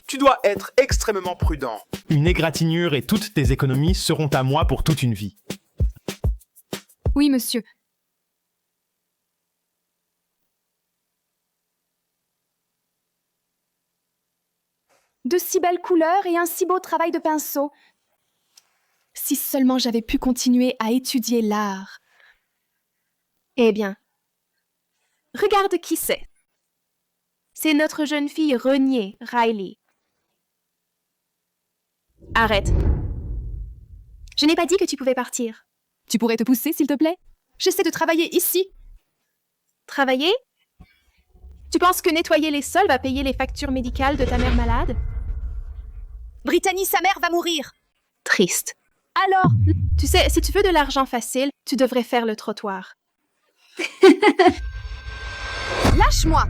Tu dois être extrêmement prudent. Une égratignure et toutes tes économies seront à moi pour toute une vie. Oui, monsieur. De si belles couleurs et un si beau travail de pinceau. Si seulement j'avais pu continuer à étudier l'art. Eh bien, regarde qui c'est. C'est notre jeune fille reniée, Riley. Arrête. Je n'ai pas dit que tu pouvais partir. Tu pourrais te pousser, s'il te plaît? J'essaie de travailler ici. Travailler? Tu penses que nettoyer les sols va payer les factures médicales de ta mère malade? Brittany, sa mère va mourir. Triste. Alors, Tu sais, si tu veux de l'argent facile, tu devrais faire le trottoir. lâche-moi.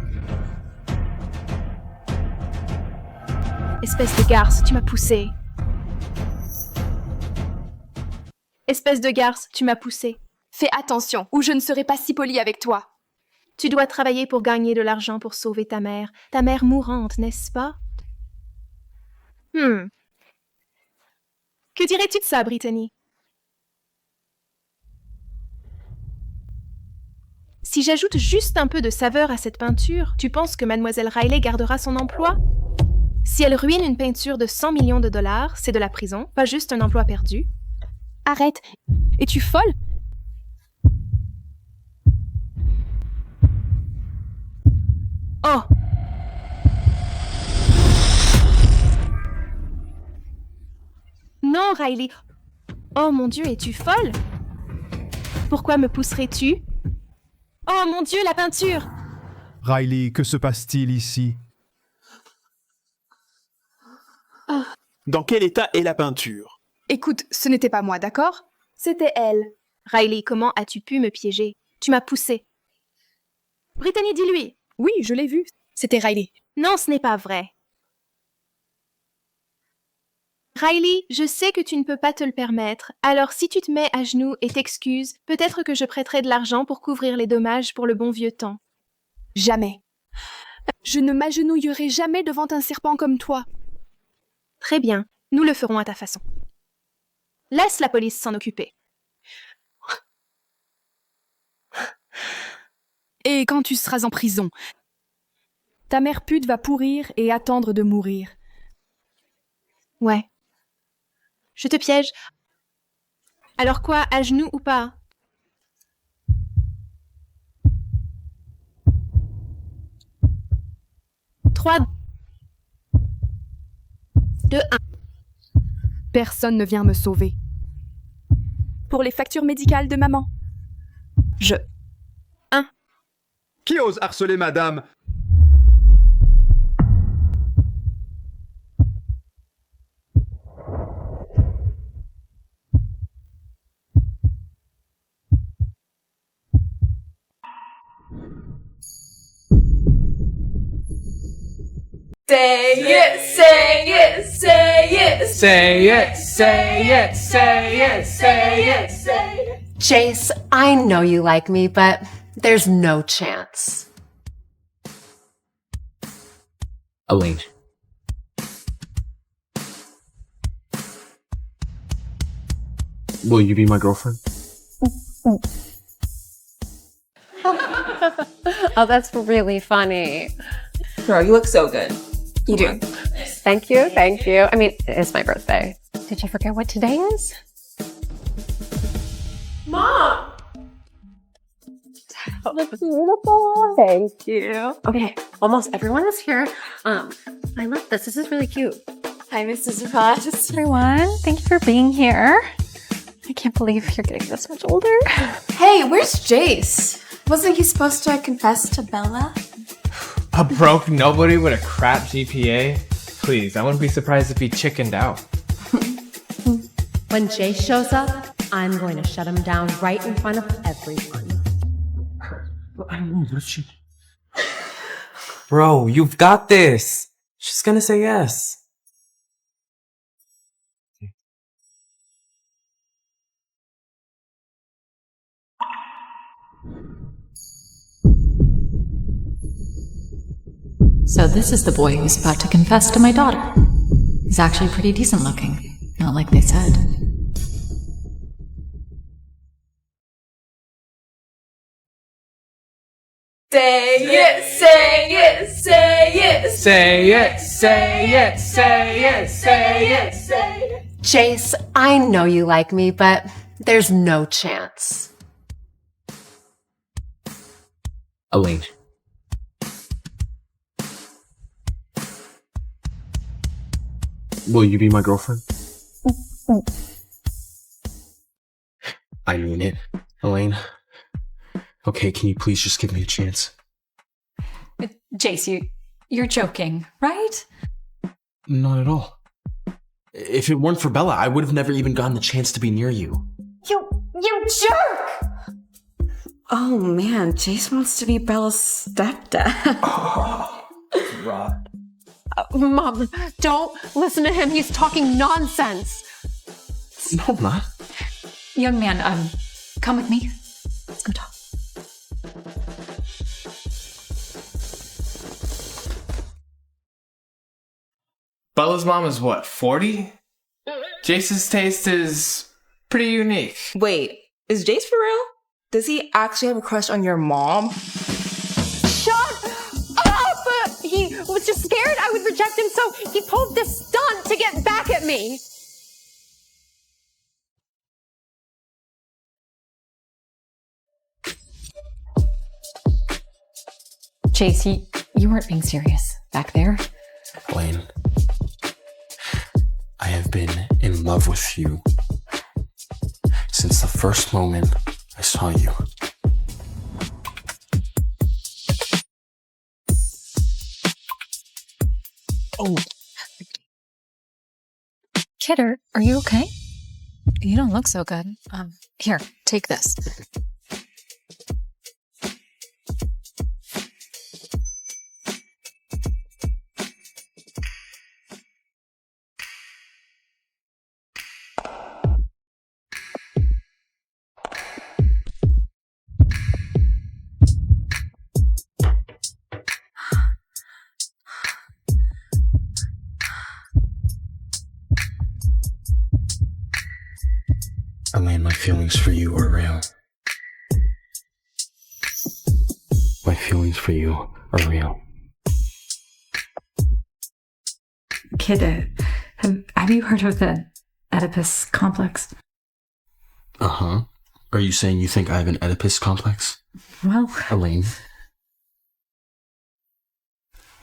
Espèce de garce, tu m'as poussé. Espèce de garce, tu m'as poussé. Fais attention, ou je ne serai pas si polie avec toi. Tu dois travailler pour gagner de l'argent pour sauver ta mère mourante, n'est-ce pas? Que dirais-tu de ça, Brittany? Si j'ajoute juste un peu de saveur à cette peinture, tu penses que Mademoiselle Riley gardera son emploi? Si elle ruine une peinture de 100 millions de dollars, c'est de la prison, pas juste un emploi perdu. Arrête. Es-tu folle? Oh! Non, Riley. Oh mon Dieu, es-tu folle? Pourquoi me pousserais-tu? Oh mon Dieu, la peinture! Riley, que se passe-t-il ici? Dans quel état est la peinture? Écoute, ce n'était pas moi, d'accord? C'était elle. Riley, comment as-tu pu me piéger? Tu m'as poussé. Brittany, dis-lui. Oui, je l'ai vu. C'était Riley. Non, ce n'est pas vrai. Riley, je sais que tu ne peux pas te le permettre, alors si tu te mets à genoux et t'excuses, peut-être que je prêterai de l'argent pour couvrir les dommages pour le bon vieux temps. Jamais. Je ne m'agenouillerai jamais devant un serpent comme toi. Très bien, nous le ferons à ta façon. Laisse la police s'en occuper. Et quand tu seras en prison, ta mère pute va pourrir et attendre de mourir. Ouais. Je te piège. Alors quoi, à genoux ou pas? Trois, 2, 1. Personne ne vient me sauver. Pour les factures médicales de maman. Je. 1. Qui ose harceler madame? Say it, say it, say it. Say it, say it, say it, say it, say it. Jace, I know you like me, but there's no chance. Elaine. Will you be my girlfriend? Oh, that's really funny. Girl, you look so good. You do. Thank you, thank you. I mean, it's my birthday. Did you forget what today is? Mom! That's beautiful. Thank you. Okay, almost everyone is here. I love this. This is really cute. Hi, Mrs. Ross. Everyone, thank you for being here. I can't believe you're getting this much older. Hey, where's Jace? Wasn't he supposed to confess to Bella? A broke nobody with a crap GPA? Please, I wouldn't be surprised if he chickened out. When Jace shows up, I'm going to shut him down right in front of everyone. I don't know, what she... Bro, you've got this. She's gonna say yes. So this is the boy who's about to confess to my daughter. He's actually pretty decent looking, not like they said. Say it, say it, say it. Say it, say it, say it, say it, say it. Jace, I know you like me, but there's no chance. Elaine. Will you be my girlfriend? I mean it, Elaine. Okay, can you please just give me a chance? Jace, you're joking, right? Not at all. If it weren't for Bella, I would have never even gotten the chance to be near you. You jerk! Oh man, Jace wants to be Bella's stepdad. Rod. Mom, don't listen to him. He's talking nonsense. No, I'm not. Young man, come with me. Let's go talk. Bella's mom is what, 40? Jace's taste is pretty unique. Wait, is Jace for real? Does he actually have a crush on your mom? Shut up! He was just scared I would reject him, so he pulled this stunt to get back at me. Jace, you weren't being serious back there. Elaine, I have been in love with you since the first moment I saw you. Oh. Kidder, are you okay? You don't look so good. Here, take this. Elaine, my feelings for you are real. My feelings for you are real. Kid, have you heard of the Oedipus complex? Uh-huh. Are you saying you think I have an Oedipus complex? Well, Elaine,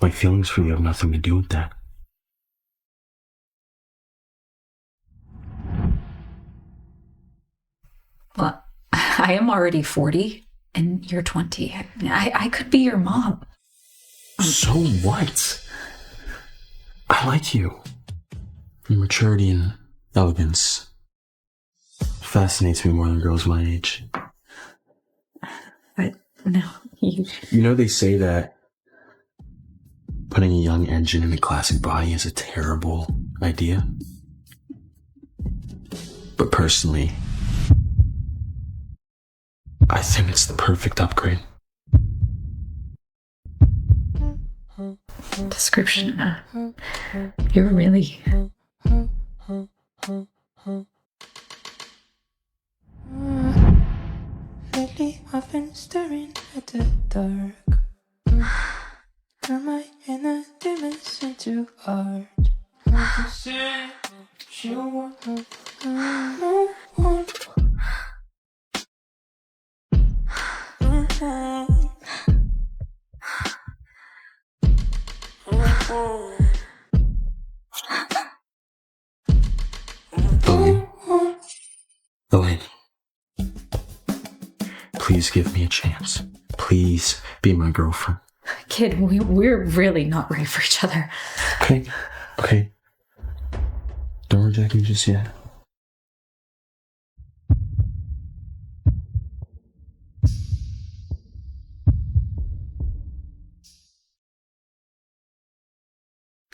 my feelings for you have nothing to do with that. well, I am already 40 and you're 20. I could be your mom. So what? I like you. Your maturity and elegance fascinates me more than girls my age. But no, You know they say that putting a young engine in a classic body is a terrible idea. But personally, I think it's the perfect upgrade. description. You're really... Lately I've been staring at the dark. Turn my inner demons into art. Want to say what you want, no one. Elaine, please give me a chance. Please be my girlfriend. Kid, we're really not ready for each other. Okay. Don't reject me just yet.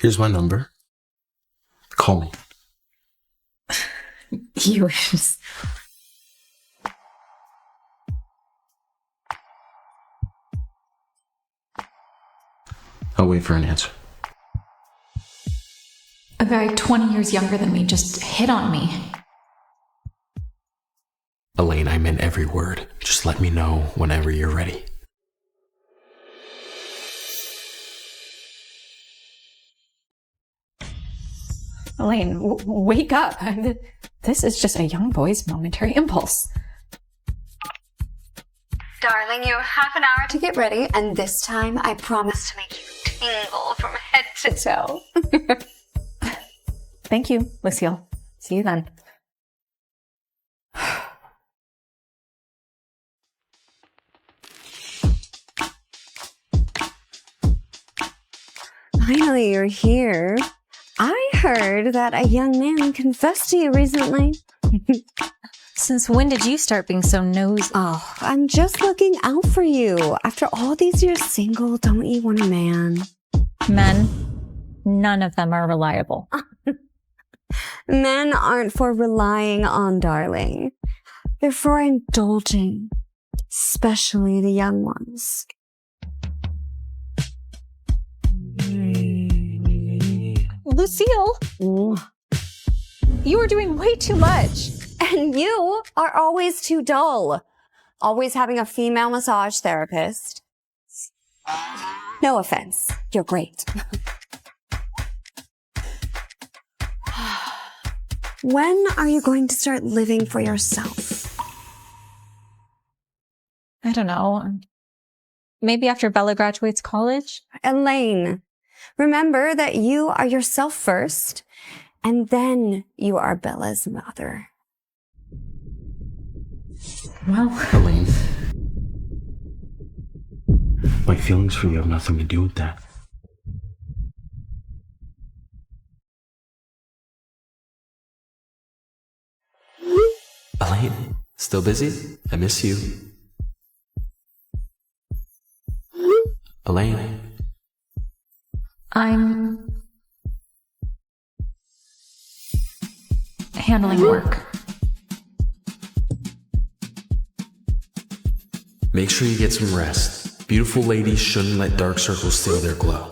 Here's my number. Call me. You just... I'll wait for an answer. A guy 20 years younger than me just hit on me. Elaine, I meant every word. Just let me know whenever you're ready. Elaine, wake up. This is just a young boy's momentary impulse. Darling, you have half an hour to get ready, and this time I promise to make you tingle from head to toe. Thank you, Lucille. See you then. Finally, you're here. I heard that a young man confessed to you recently. Since when did you start being so nosy? Oh, I'm just looking out for you. After all these years single, don't you want a man? Men, none of them are reliable. Men aren't for relying on, darling. They're for indulging, especially the young ones. Lucille, you are doing way too much. And you are always too dull. Always having a female massage therapist. No offense. You're great. When are you going to start living for yourself? I don't know. Maybe after Bella graduates college? Elaine, remember that you are yourself first, and then you are Bella's mother. Well, Elaine, my feelings for you have nothing to do with that. Elaine, still busy? I miss you. Elaine. I'm handling work. Make sure you get some rest. Beautiful ladies shouldn't let dark circles steal their glow.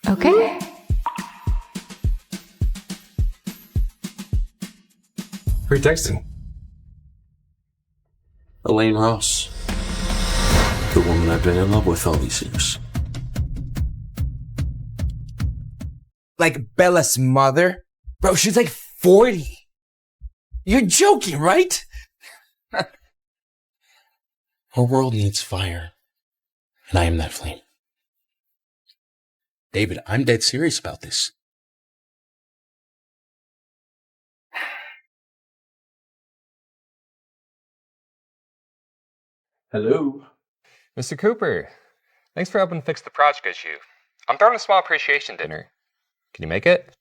Okay. Who are you texting? Elaine Ross. The woman I've been in love with all these years. Like Bella's mother? Bro, she's like 40. You're joking, right? Her world needs fire, and I am that flame. David, I'm dead serious about this. Hello. Mr. Cooper, thanks for helping fix the project issue. I'm throwing a small appreciation dinner. Can you make it?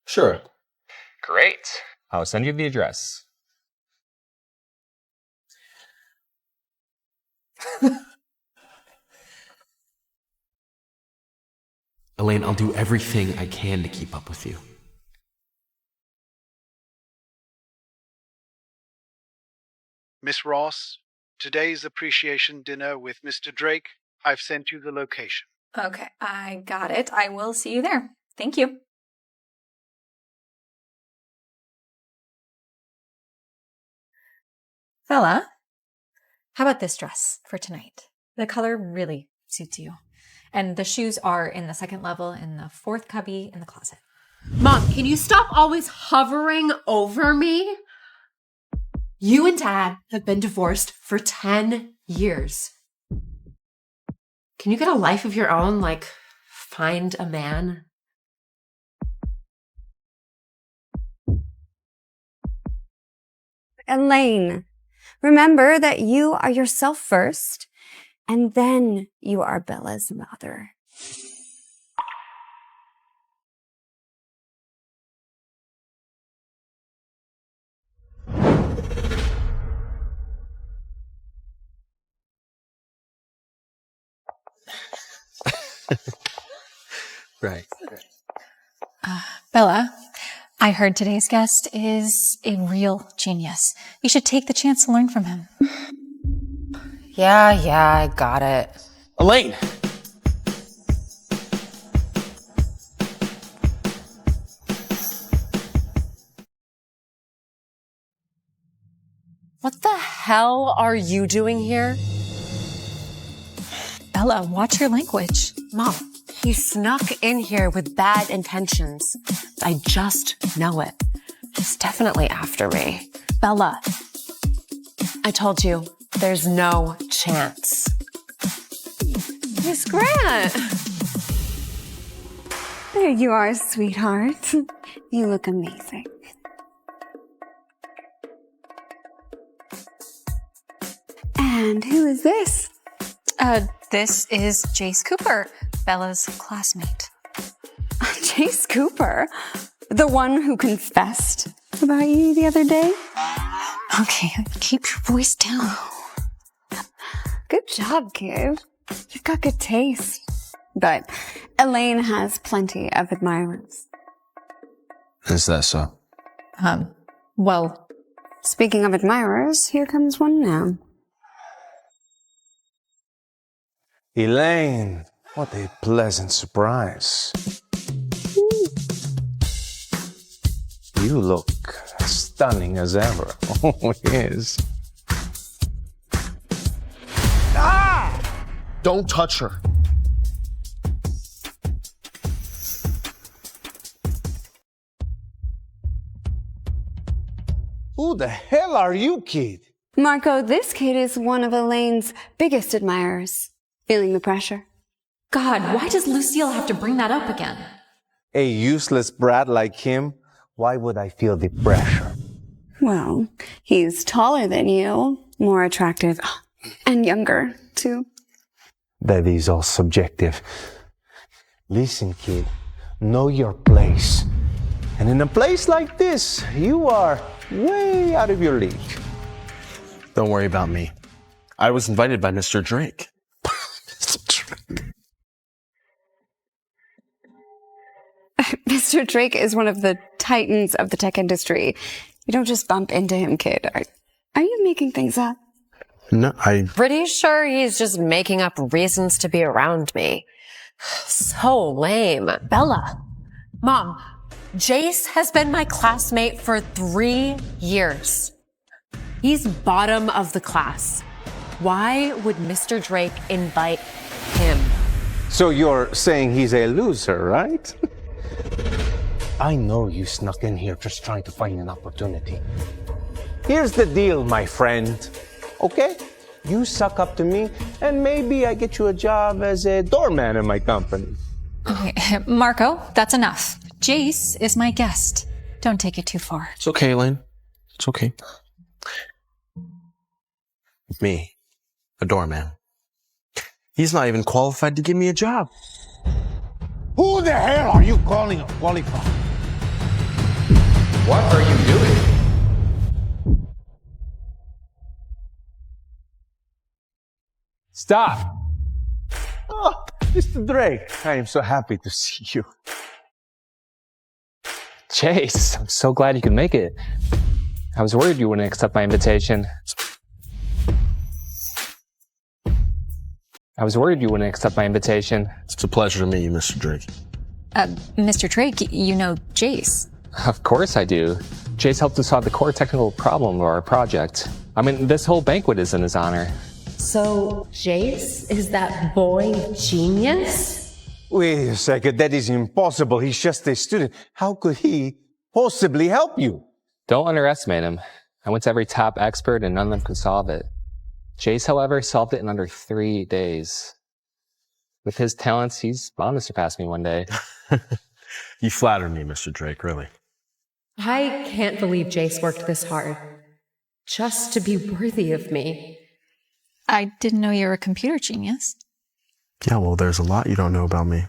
Sure. Great. I'll send you the address. Elaine, I'll do everything I can to keep up with you. Miss Ross, today's appreciation dinner with Mr. Drake. I've sent you the location. Okay, I got it. I will see you there. Thank you. Bella, how about this dress for tonight? The color really suits you. And the shoes are in the second level in the fourth cubby in the closet. Mom, can you stop always hovering over me? You and Dad have been divorced for 10 years. Can you get a life of your own, like find a man? Elaine, remember that you are yourself first, and then you are Bella's mother. Right. Bella, I heard today's guest is a real genius. You should take the chance to learn from him. Yeah, I got it. Elaine! What the hell are you doing here? Bella, watch your language. Mom, he snuck in here with bad intentions. I just know it. He's definitely after me. Bella. I told you, there's no chance. Miss Grant! There you are, sweetheart. You look amazing. And who is this? This is Jace Cooper, Bella's classmate. Jace Cooper? The one who confessed about you the other day? Okay, keep your voice down. Good job, kid. You've got good taste. But Elaine has plenty of admirers. Is that so? Well, speaking of admirers, here comes one now. Elaine, what a pleasant surprise. You look stunning as ever. Oh, yes. Ah! Don't touch her. Who the hell are you, kid? Marco, this kid is one of Elaine's biggest admirers. Feeling the pressure? God, why does Lucille have to bring that up again? A useless brat like him? Why would I feel the pressure? Well, he's taller than you, more attractive, and younger, too. That is all subjective. Listen, kid, know your place. And in a place like this, you are way out of your league. Don't worry about me. I was invited by Mr. Drake. Mr. Drake is one of the titans of the tech industry. You don't just bump into him, kid. Are you making things up? No, Pretty sure he's just making up reasons to be around me. So lame. Bella. Mom, Jace has been my classmate for 3 years. He's bottom of the class. Why would Mr. Drake invite him? So you're saying he's a loser, right? I know you snuck in here just trying to find an opportunity. Here's the deal, my friend. Okay? You suck up to me, and maybe I get you a job as a doorman in my company. Okay, Marco, that's enough. Jace is my guest. Don't take it too far. It's okay, Elaine. It's okay. Me, a doorman. He's not even qualified to give me a job. Who the hell are you calling qualified? What are you doing? Stop! Oh, Mr. Drake, I am so happy to see you. Jace, I'm so glad you could make it. I was worried you wouldn't accept my invitation. It's a pleasure to meet you, Mr. Drake. Mr. Drake, you know Jace. Of course I do. Jace helped us solve the core technical problem of our project. I mean, this whole banquet is in his honor. So, Jace is that boy genius? Wait a second, that is impossible. He's just a student. How could he possibly help you? Don't underestimate him. I went to every top expert and none of them could solve it. Jace, however, solved it in under 3 days. With his talents, he's bound to surpass me one day. You flatter me, Mr. Drake, really. I can't believe Jace worked this hard. Just to be worthy of me. I didn't know you were a computer genius. Yeah, well, there's a lot you don't know about me.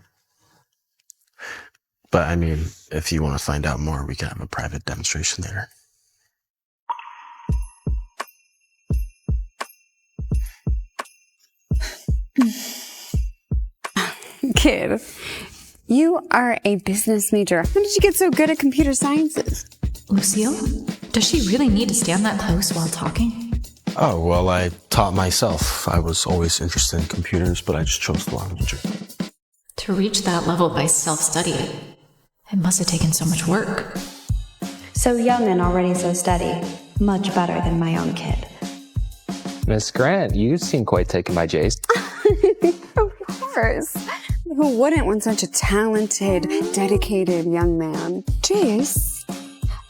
But, I mean, if you want to find out more, we can have a private demonstration later. Kid, you are a business major. How did you get so good at computer sciences? Lucille? Does she really need to stand that close while talking? Oh, well, I taught myself. I was always interested in computers, but I just chose the wrong major. To reach that level by self-study, it must have taken so much work. So young and already so steady. Much better than my own kid. Miss Grant, you seem quite taken by Jace. Of course. Who wouldn't want such a talented, dedicated young man? Jace,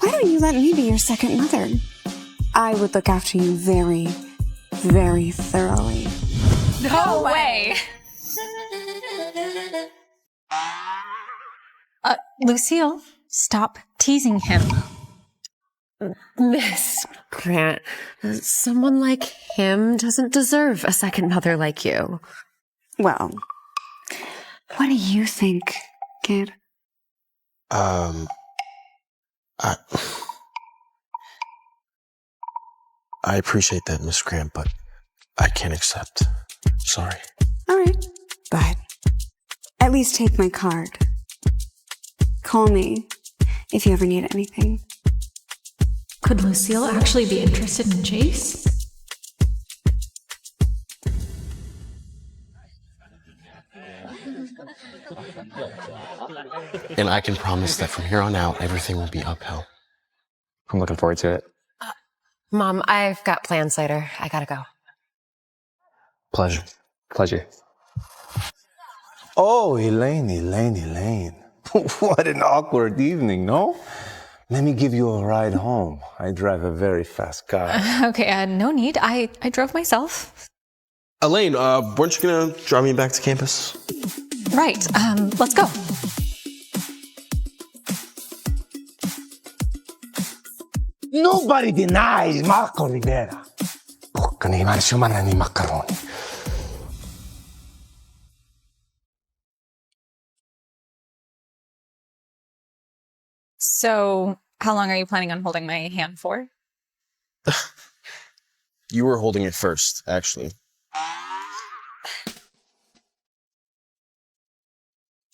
why don't you let me be your second mother? I would look after you very, very thoroughly. No way! Lucille, stop teasing him. Miss Grant, someone like him doesn't deserve a second mother like you. Well, what do you think, kid? I appreciate that, Miss Grant, but I can't accept. Sorry. All right, but at least take my card. Call me if you ever need anything. Could Lucille actually be interested in Chase? And I can promise that from here on out, everything will be uphill. I'm looking forward to it. Mom, I've got plans later. I gotta go. Pleasure. Pleasure. Oh, Elaine. What an awkward evening, no? Let me give you a ride home. I drive a very fast car. Okay, no need. I drove myself. Elaine, weren't you gonna drive me back to campus? Right, let's go. Nobody denies Marco Rivera. Bocca nei mansiumana nei macaroni. So, how long are you planning on holding my hand for? You were holding it first, actually.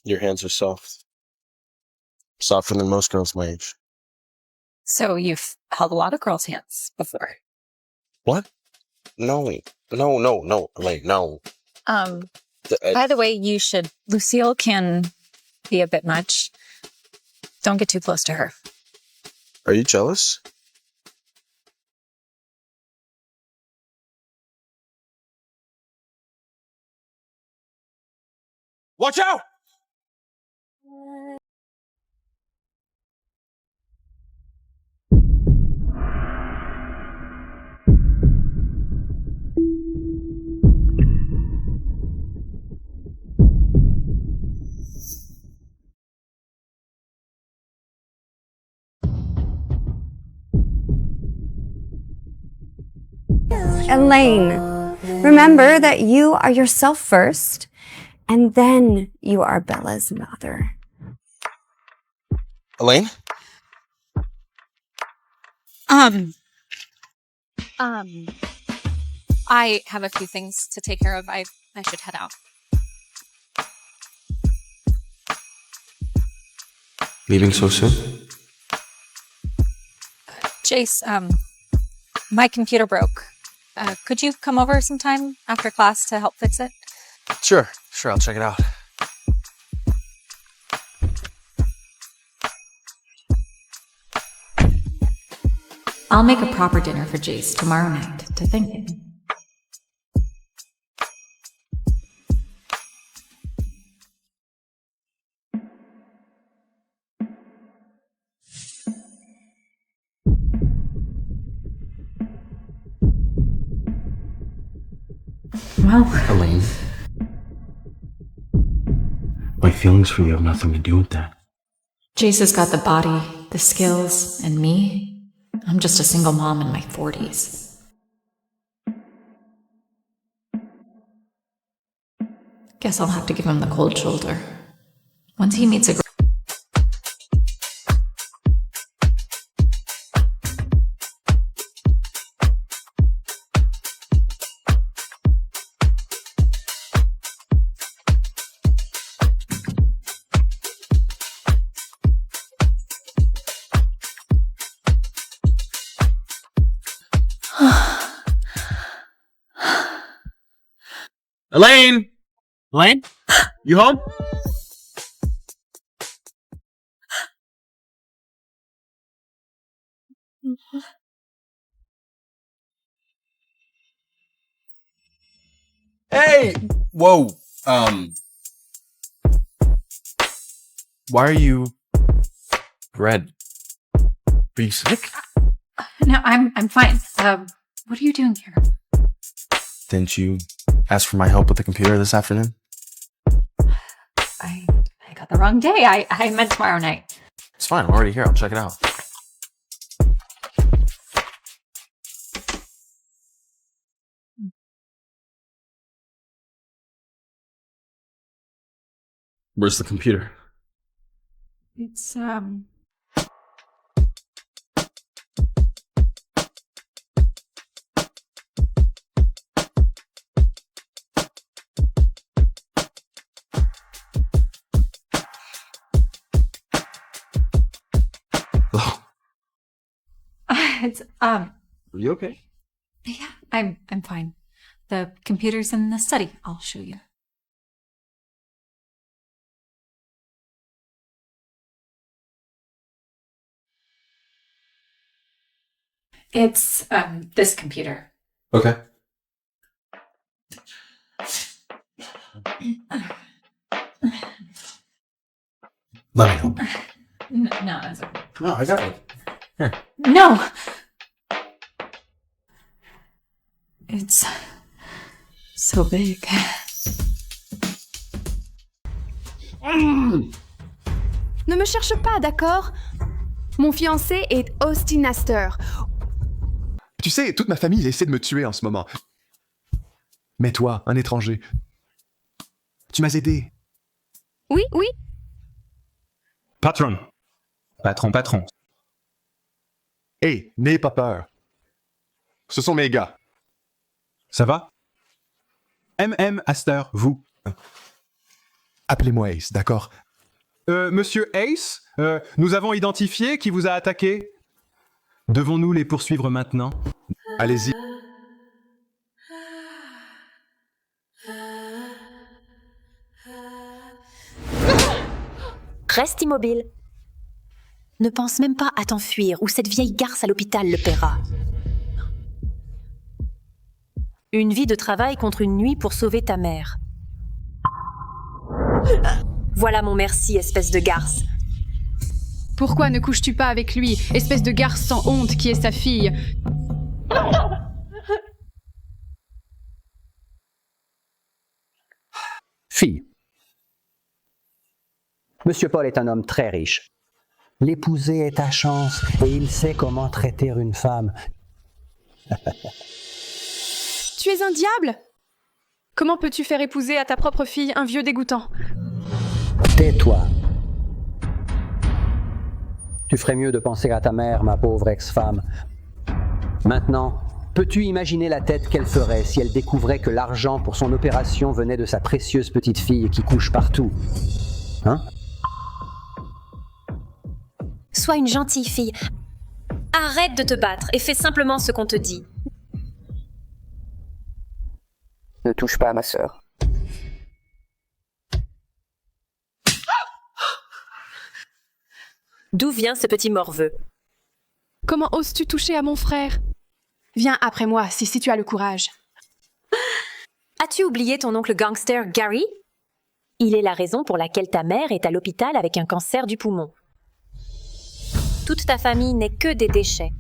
Your hands are soft. Softer than most girls my age. So, you've held a lot of girls' hands before. What? No, Elaine, no. By the way, you should. Lucille can be a bit much. Don't get too close to her. Are you jealous? Watch out! Elaine, remember that you are yourself first, and then you are Bella's mother. Elaine? I have a few things to take care of. I should head out. Leaving so soon? Jace, my computer broke. Could you come over sometime after class to help fix it? Sure, I'll check it out. I'll make a proper dinner for Jace tomorrow night to thank him. Well, Elaine, my feelings for you have nothing to do with that. Jace has got the body, the skills, and me. I'm just a single mom in my 40s. Guess I'll have to give him the cold shoulder. Once he meets a girl. Elaine? Elaine? You home? Hey! Whoa. Why are you red? Are you sick? No, I'm fine. What are you doing here? Didn't you ask for my help with the computer this afternoon? I got the wrong day. I meant tomorrow night. It's fine. I'm already here. I'll check it out. Where's the computer? It's, It's, Are you okay? yeah, I'm fine. The computer's in the study. I'll show you. It's, this computer. Okay. Let me help. No, that's okay. No, I got it. Here. No! It's so big. Ne me cherche pas, d'accord? Mon fiancé est Austin Astor. Tu sais, toute ma famille essaie de me tuer en ce moment. Mais toi, un étranger, tu m'as aidé. Oui, oui. Patron. Patron. Hé, n'aie pas peur. Ce sont mes gars. Ça va? MM Astor, vous. Appelez-moi Ace, d'accord? Monsieur Ace, nous avons identifié qui vous a attaqué. Devons-nous les poursuivre maintenant? Allez-y. Reste immobile. Ne pense même pas à t'enfuir ou cette vieille garce à l'hôpital le paiera. Une vie de travail contre une nuit pour sauver ta mère. Voilà mon merci, espèce de garce. Pourquoi ne couches-tu pas avec lui, espèce de garce sans honte qui est sa fille? Fille. Monsieur Paul est un homme très riche. L'épouser est ta chance et il sait comment traiter une femme. Tu es un diable? Comment peux-tu faire épouser à ta propre fille un vieux dégoûtant? Tais-toi. Tu ferais mieux de penser à ta mère, ma pauvre ex-femme. Maintenant, peux-tu imaginer la tête qu'elle ferait si elle découvrait que l'argent pour son opération venait de sa précieuse petite fille qui couche partout? Hein? Sois une gentille fille. Arrête de te battre et fais simplement ce qu'on te dit. Ne touche pas à ma sœur. D'où vient ce petit morveux? Comment oses-tu toucher à mon frère? Viens après moi, si tu as le courage. As-tu oublié ton oncle gangster Gary? Il est la raison pour laquelle ta mère est à l'hôpital avec un cancer du poumon. Toute ta famille n'est que des déchets.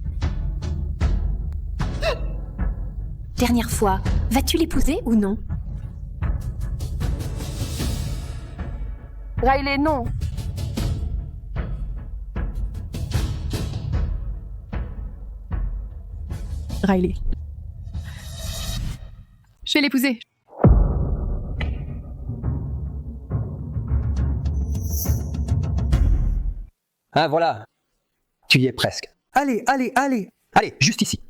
Dernière fois, vas-tu l'épouser ou non? Riley, non. Riley. Je vais l'épouser. Ah, voilà. Tu y es presque. Allez. Allez, juste ici.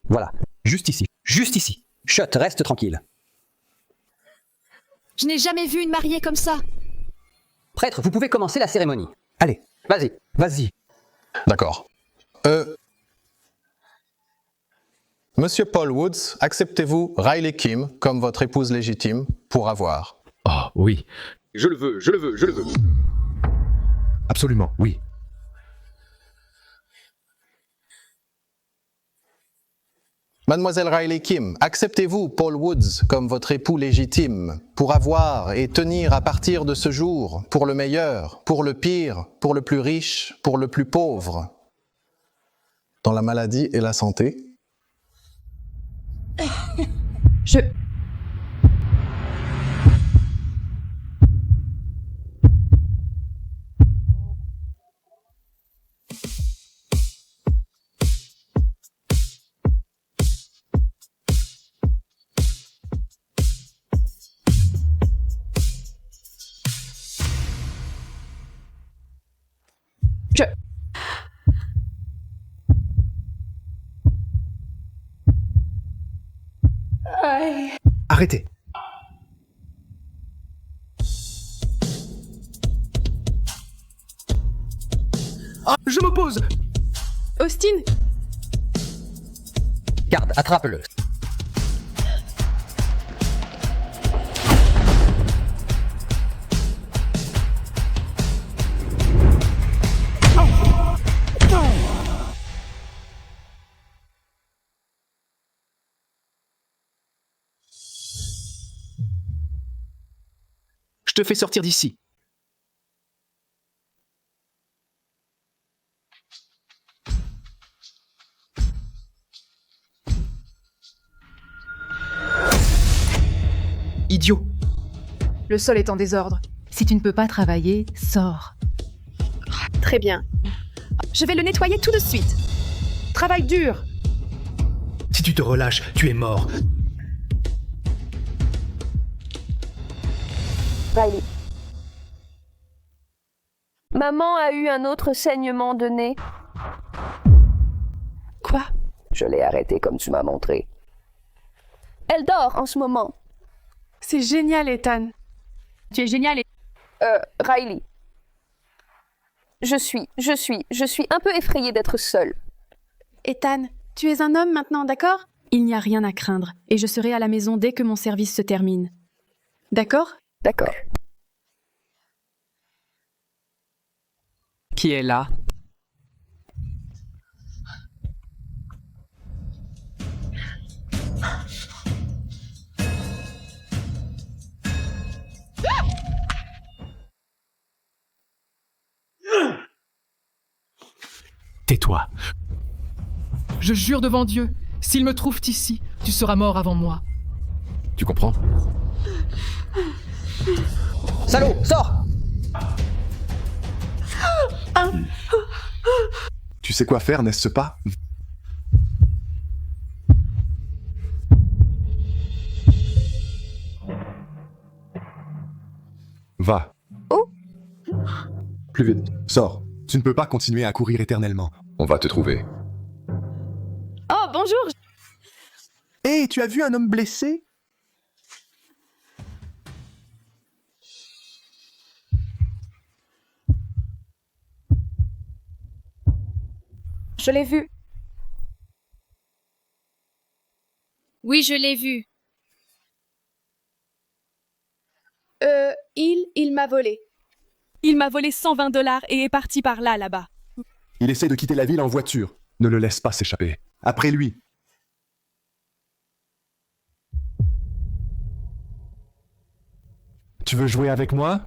Voilà, juste ici. Juste ici. Chut, reste tranquille. Je n'ai jamais vu une mariée comme ça. Prêtre, vous pouvez commencer la cérémonie. Allez, vas-y. D'accord. Monsieur Paul Woods, acceptez-vous Riley Kim comme votre épouse légitime pour avoir? Oh, oui. Je le veux. Absolument, oui. Mademoiselle Riley Kim, acceptez-vous Paul Woods comme votre époux légitime pour avoir et tenir à partir de ce jour, pour le meilleur, pour le pire, pour le plus riche, pour le plus pauvre, dans la maladie et la santé? Je... Arrêtez. Je m'oppose. Austin, Garde, attrape-le. Je te fais sortir d'ici. Idiot. le sol est en désordre. Si tu ne peux pas travailler, sors. Très bien. Je vais le nettoyer tout de suite. Travail dur. Si tu te relâches, tu es mort. Riley. Maman a eu un autre saignement de nez. Quoi? Je l'ai arrêtée comme tu m'as montré. Elle dort en ce moment. C'est génial, Ethan. Tu es génial. Riley. Je suis un peu effrayée d'être seule. Ethan, tu es un homme maintenant, d'accord? Il n'y a rien à craindre, et je serai à la maison dès que mon service se termine. D'accord? D'accord. Qui est là? Tais-toi. Je jure devant Dieu, s'il me trouve ici, tu seras mort avant moi. Tu comprends? Salaud, sors! Tu sais quoi faire, n'est-ce pas? Va. Où? Plus vite. Sors. Tu ne peux pas continuer à courir éternellement. On va te trouver. Oh, bonjour! Hé, tu as vu un homme blessé? Je l'ai vu. Oui, je l'ai vu. Il m'a volé. Il m'a volé $120 et est parti par là-bas. Il essaie de quitter la ville en voiture. Ne le laisse pas s'échapper. Après lui. Tu veux jouer avec moi?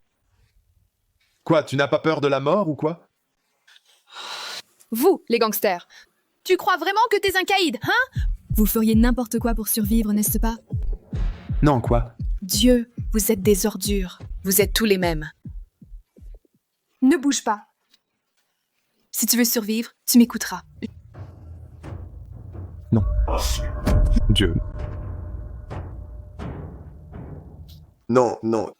Quoi, tu n'as pas peur de la mort ou quoi? Vous, les gangsters, tu crois vraiment que t'es un caïd, hein? Vous feriez n'importe quoi pour survivre, n'est-ce pas? Non, quoi? Dieu, vous êtes des ordures. Vous êtes tous les mêmes. Ne bouge pas. Si tu veux survivre, tu m'écouteras. Non. Dieu. Non, non.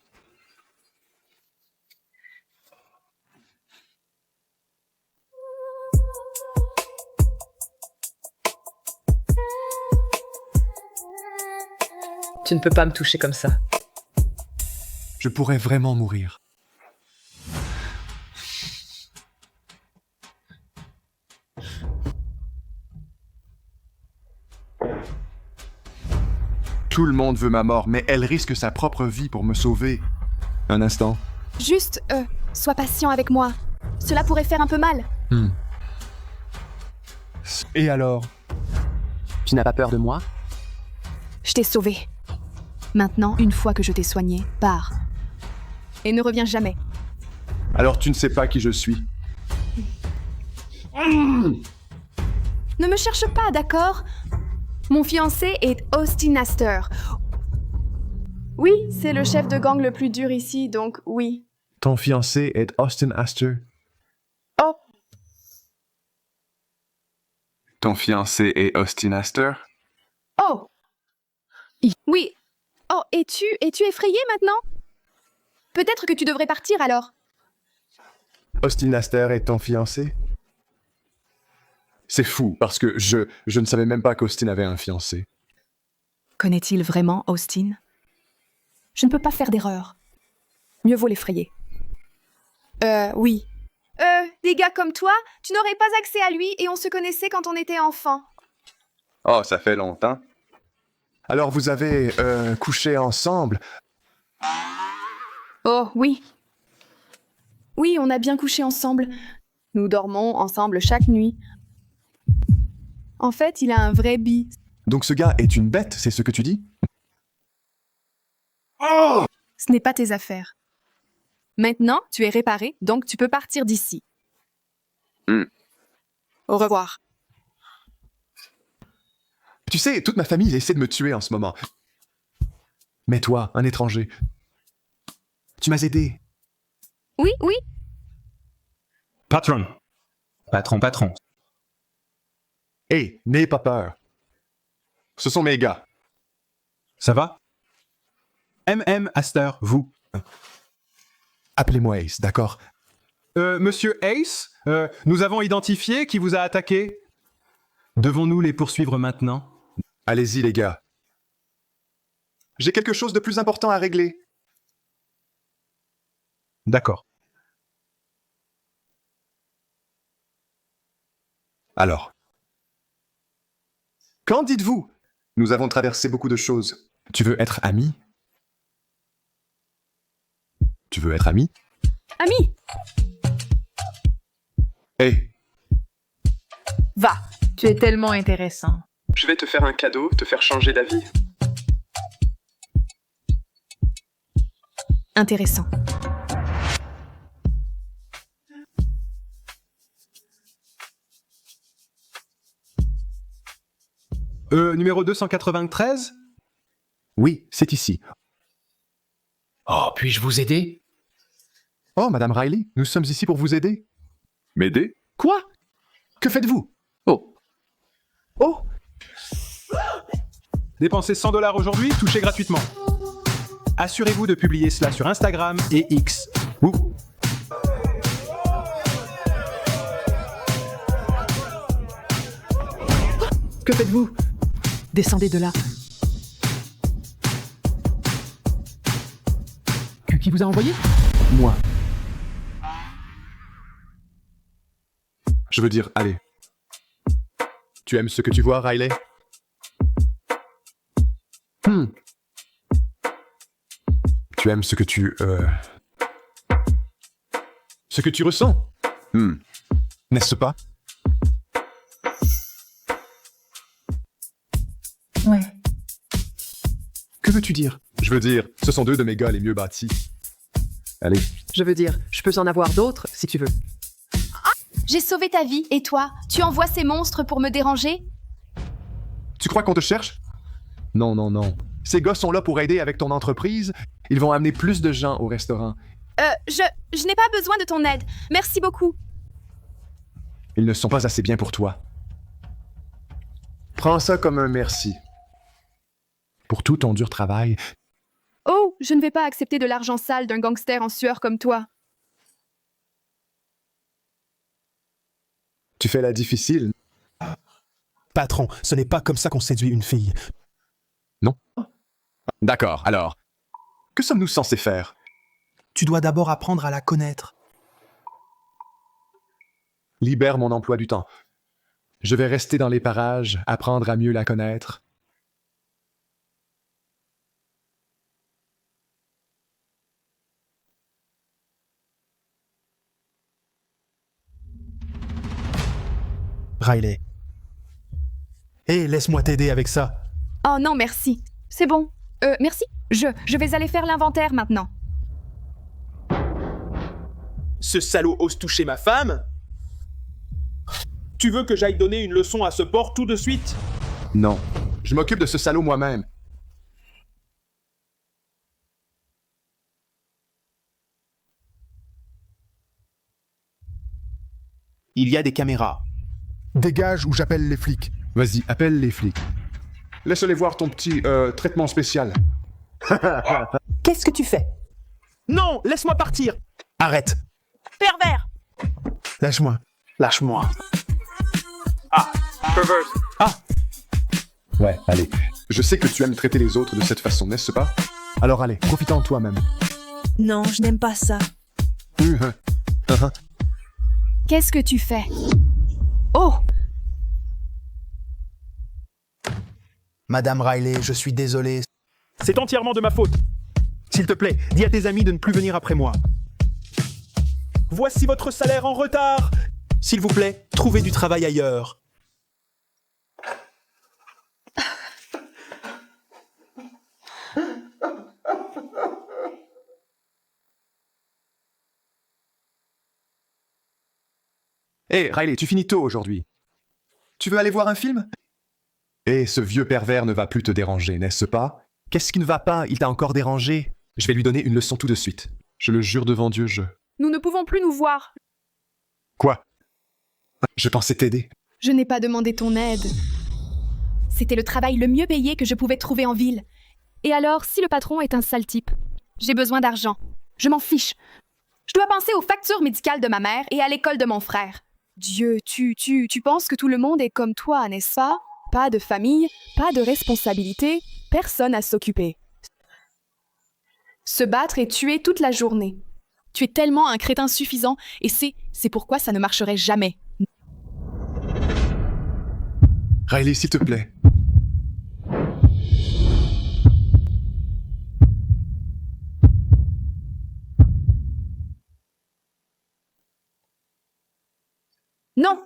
Tu ne peux pas me toucher comme ça. Je pourrais vraiment mourir. Tout le monde veut ma mort, mais elle risque sa propre vie pour me sauver. Un instant. Juste, sois patient avec moi. Cela pourrait faire un peu mal. Et alors? Tu n'as pas peur de moi? Je t'ai sauvé. Maintenant, une fois que je t'ai soigné, pars. Et ne reviens jamais. Alors tu ne sais pas qui je suis. Ne me cherche pas, d'accord? Mon fiancé est Austin Astor. Oui, c'est le chef de gang le plus dur ici, donc oui. Ton fiancé est Austin Astor. Oh! Ton fiancé est Austin Astor? Oh! Oui. Oh, es-tu effrayé maintenant? Peut-être que tu devrais partir alors. Austin Astor est ton fiancé? C'est fou, parce que je ne savais même pas qu'Austin avait un fiancé. Connaît-il vraiment Austin? Je ne peux pas faire d'erreur. Mieux vaut l'effrayer. Oui. Des gars comme toi, tu n'aurais pas accès à lui et on se connaissait quand on était enfant. Oh, ça fait longtemps. Alors vous avez couché ensemble? Oh, oui. Oui, on a bien couché ensemble. Nous dormons ensemble chaque nuit. En fait, il a un vrai bi. Donc ce gars est une bête, c'est ce que tu dis? Oh! Ce n'est pas tes affaires. Maintenant, tu es réparé, donc tu peux partir d'ici. Au revoir. Tu sais, toute ma famille essaie de me tuer en ce moment. Mais toi, un étranger, tu m'as aidé. Oui, oui. Patron. Patron. Hé, n'aie pas peur. Ce sont mes gars. Ça va? MM Aster, vous. Appelez-moi Ace, d'accord? Monsieur Ace, nous avons identifié qui vous a attaqué. Devons-nous les poursuivre maintenant? Allez-y, les gars. J'ai quelque chose de plus important à régler. D'accord. Alors. Qu'en dites-vous? Nous avons traversé beaucoup de choses. Tu veux être ami? Tu veux être ami? Ami! Hé, Va, tu es tellement intéressant. Je vais te faire un cadeau, te faire changer d'avis. Intéressant. Numéro 293? oui, c'est ici. Oh, puis-je vous aider? Oh, Madame Riley, nous sommes ici pour vous aider. M'aider? Quoi? Que faites-vous? Oh. Oh! Dépensez $100 aujourd'hui, touchez gratuitement. Assurez-vous de publier cela sur Instagram et X. Ouh. Que faites-vous? Descendez de là. Qui vous a envoyé? Moi. Je veux dire, allez. Tu aimes ce que tu vois, Riley? Tu aimes ce que tu... Ce que tu ressens? N'est-ce pas? Ouais. Que veux-tu dire? Je veux dire, ce sont deux de mes gars les mieux bâtis. Allez. Je veux dire, je peux en avoir d'autres, si tu veux. J'ai sauvé ta vie, et toi, tu envoies ces monstres pour me déranger? Tu crois qu'on te cherche? Non, non, non. Ces gars sont là pour aider avec ton entreprise. Ils vont amener plus de gens au restaurant. Je n'ai pas besoin de ton aide. Merci beaucoup. Ils ne sont pas assez bien pour toi. Prends ça comme un merci. Pour tout ton dur travail. Oh, je ne vais pas accepter de l'argent sale d'un gangster en sueur comme toi. Tu fais la difficile. Patron, ce n'est pas comme ça qu'on séduit une fille. Non? D'accord, alors. Que sommes-nous censés faire? Tu dois d'abord apprendre à la connaître. Libère mon emploi du temps. Je vais rester dans les parages, apprendre à mieux la connaître. Riley. Hé, laisse-moi t'aider avec ça. Oh non, merci. C'est bon. Merci. Je vais aller faire l'inventaire maintenant. Ce salaud ose toucher ma femme? Tu veux que j'aille donner une leçon à ce porc tout de suite? Non. Je m'occupe de ce salaud moi-même. Il y a des caméras. Dégage ou j'appelle les flics. Vas-y, appelle les flics. Laisse-les voir ton petit traitement spécial. Qu'est-ce que tu fais? Non, laisse-moi partir. Arrête. Pervers. Lâche-moi. Lâche-moi. Ah, perverse. Ouais, allez. Je sais que tu aimes traiter les autres de cette façon, n'est-ce pas? Alors allez, profite-en toi-même. Non, je n'aime pas ça. Qu'est-ce que tu fais? Oh! Madame Riley, je suis désolé. C'est entièrement de ma faute. S'il te plaît, dis à tes amis de ne plus venir après moi. Voici votre salaire en retard. S'il vous plaît, trouvez du travail ailleurs. Hé, Riley, tu finis tôt aujourd'hui. Tu veux aller voir un film? Eh, ce vieux pervers ne va plus te déranger, n'est-ce pas? Qu'est-ce qui ne va pas? Il t'a encore dérangé? Je vais lui donner une leçon tout de suite. Je le jure devant Dieu, Nous ne pouvons plus nous voir. Quoi? Je pensais t'aider. Je n'ai pas demandé ton aide. C'était le travail le mieux payé que je pouvais trouver en ville. Et alors, si le patron est un sale type, j'ai besoin d'argent. Je m'en fiche. Je dois penser aux factures médicales de ma mère et à l'école de mon frère. Dieu, tu penses que tout le monde est comme toi, n'est-ce pas? Pas de famille, pas de responsabilité, personne à s'occuper. Se battre et tuer toute la journée. Tu es tellement un crétin suffisant et c'est pourquoi ça ne marcherait jamais. Riley, s'il te plaît. Non!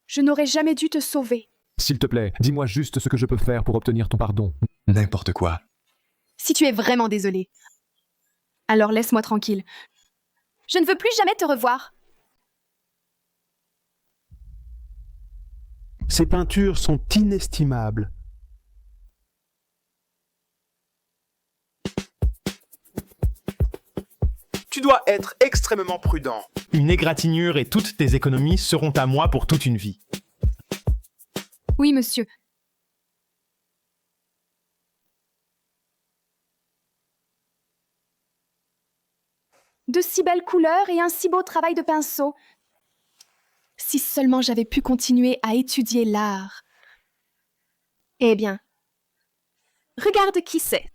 Je n'aurais jamais dû te sauver. S'il te plaît, dis-moi juste ce que je peux faire pour obtenir ton pardon. N'importe quoi. Si tu es vraiment désolé, alors laisse-moi tranquille. Je ne veux plus jamais te revoir. Ces peintures sont inestimables. Tu dois être extrêmement prudent. Une égratignure et toutes tes économies seront à moi pour toute une vie. Oui, monsieur. De si belles couleurs et un si beau travail de pinceau. Si seulement j'avais pu continuer à étudier l'art. Eh bien, regarde qui c'est.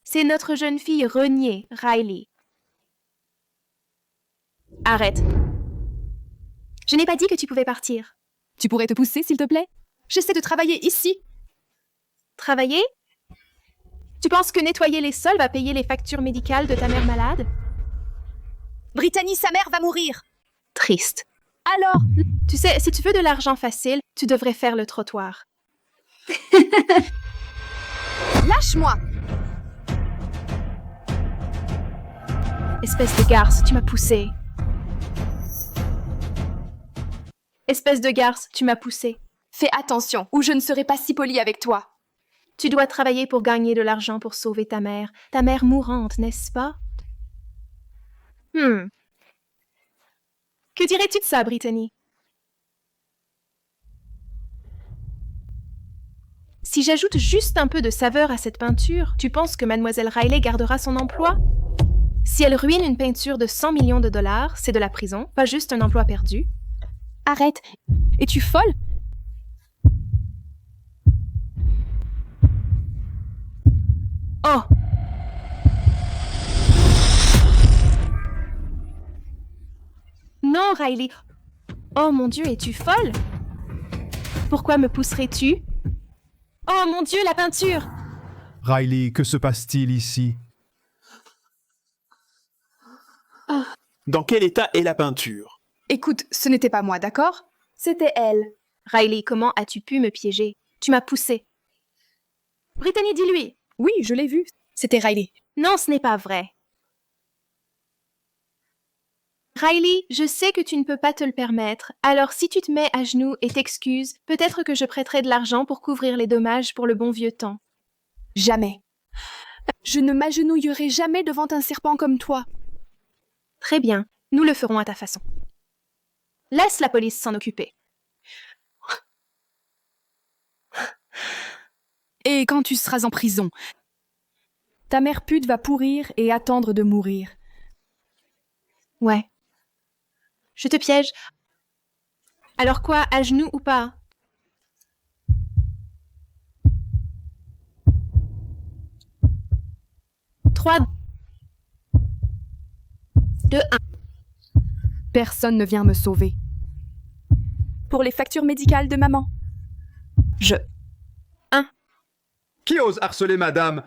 C'est notre jeune fille reniée, Riley. Arrête. Je n'ai pas dit que tu pouvais partir. Tu pourrais te pousser, s'il te plaît? J'essaie de travailler ici. Travailler? Tu penses que nettoyer les sols va payer les factures médicales de ta mère malade? Brittany, sa mère va mourir. Triste. Alors, tu sais, si tu veux de l'argent facile, tu devrais faire le trottoir. Lâche-moi! Espèce de garce, tu m'as poussé. Espèce de garce, tu m'as poussé. Fais attention, ou je ne serai pas si polie avec toi. Tu dois travailler pour gagner de l'argent pour sauver ta mère mourante, n'est-ce pas? Que dirais-tu de ça, Brittany? Si j'ajoute juste un peu de saveur à cette peinture, tu penses que Mademoiselle Riley gardera son emploi? Si elle ruine une peinture de 100 millions de dollars, c'est de la prison, pas juste un emploi perdu. Arrête. Es-tu folle? Oh! Non, Riley. Oh mon Dieu, es-tu folle? Pourquoi me pousserais-tu? Oh mon Dieu, la peinture! Riley, que se passe-t-il ici? Oh. Dans quel état est la peinture? Écoute, ce n'était pas moi, d'accord? C'était elle. Riley, comment as-tu pu me piéger? Tu m'as poussé. Brittany, dis-lui. Oui, je l'ai vu. C'était Riley. Non, ce n'est pas vrai. Riley, je sais que tu ne peux pas te le permettre, alors si tu te mets à genoux et t'excuses, peut-être que je prêterai de l'argent pour couvrir les dommages pour le bon vieux temps. Jamais. Je ne m'agenouillerai jamais devant un serpent comme toi. Très bien, nous le ferons à ta façon. Laisse la police s'en occuper. Et quand tu seras en prison, ta mère pute va pourrir et attendre de mourir. Ouais. Je te piège. Alors quoi, à genoux ou pas? 3, 2, 1. Personne ne vient me sauver. Pour les factures médicales de maman. 1. Qui ose harceler madame?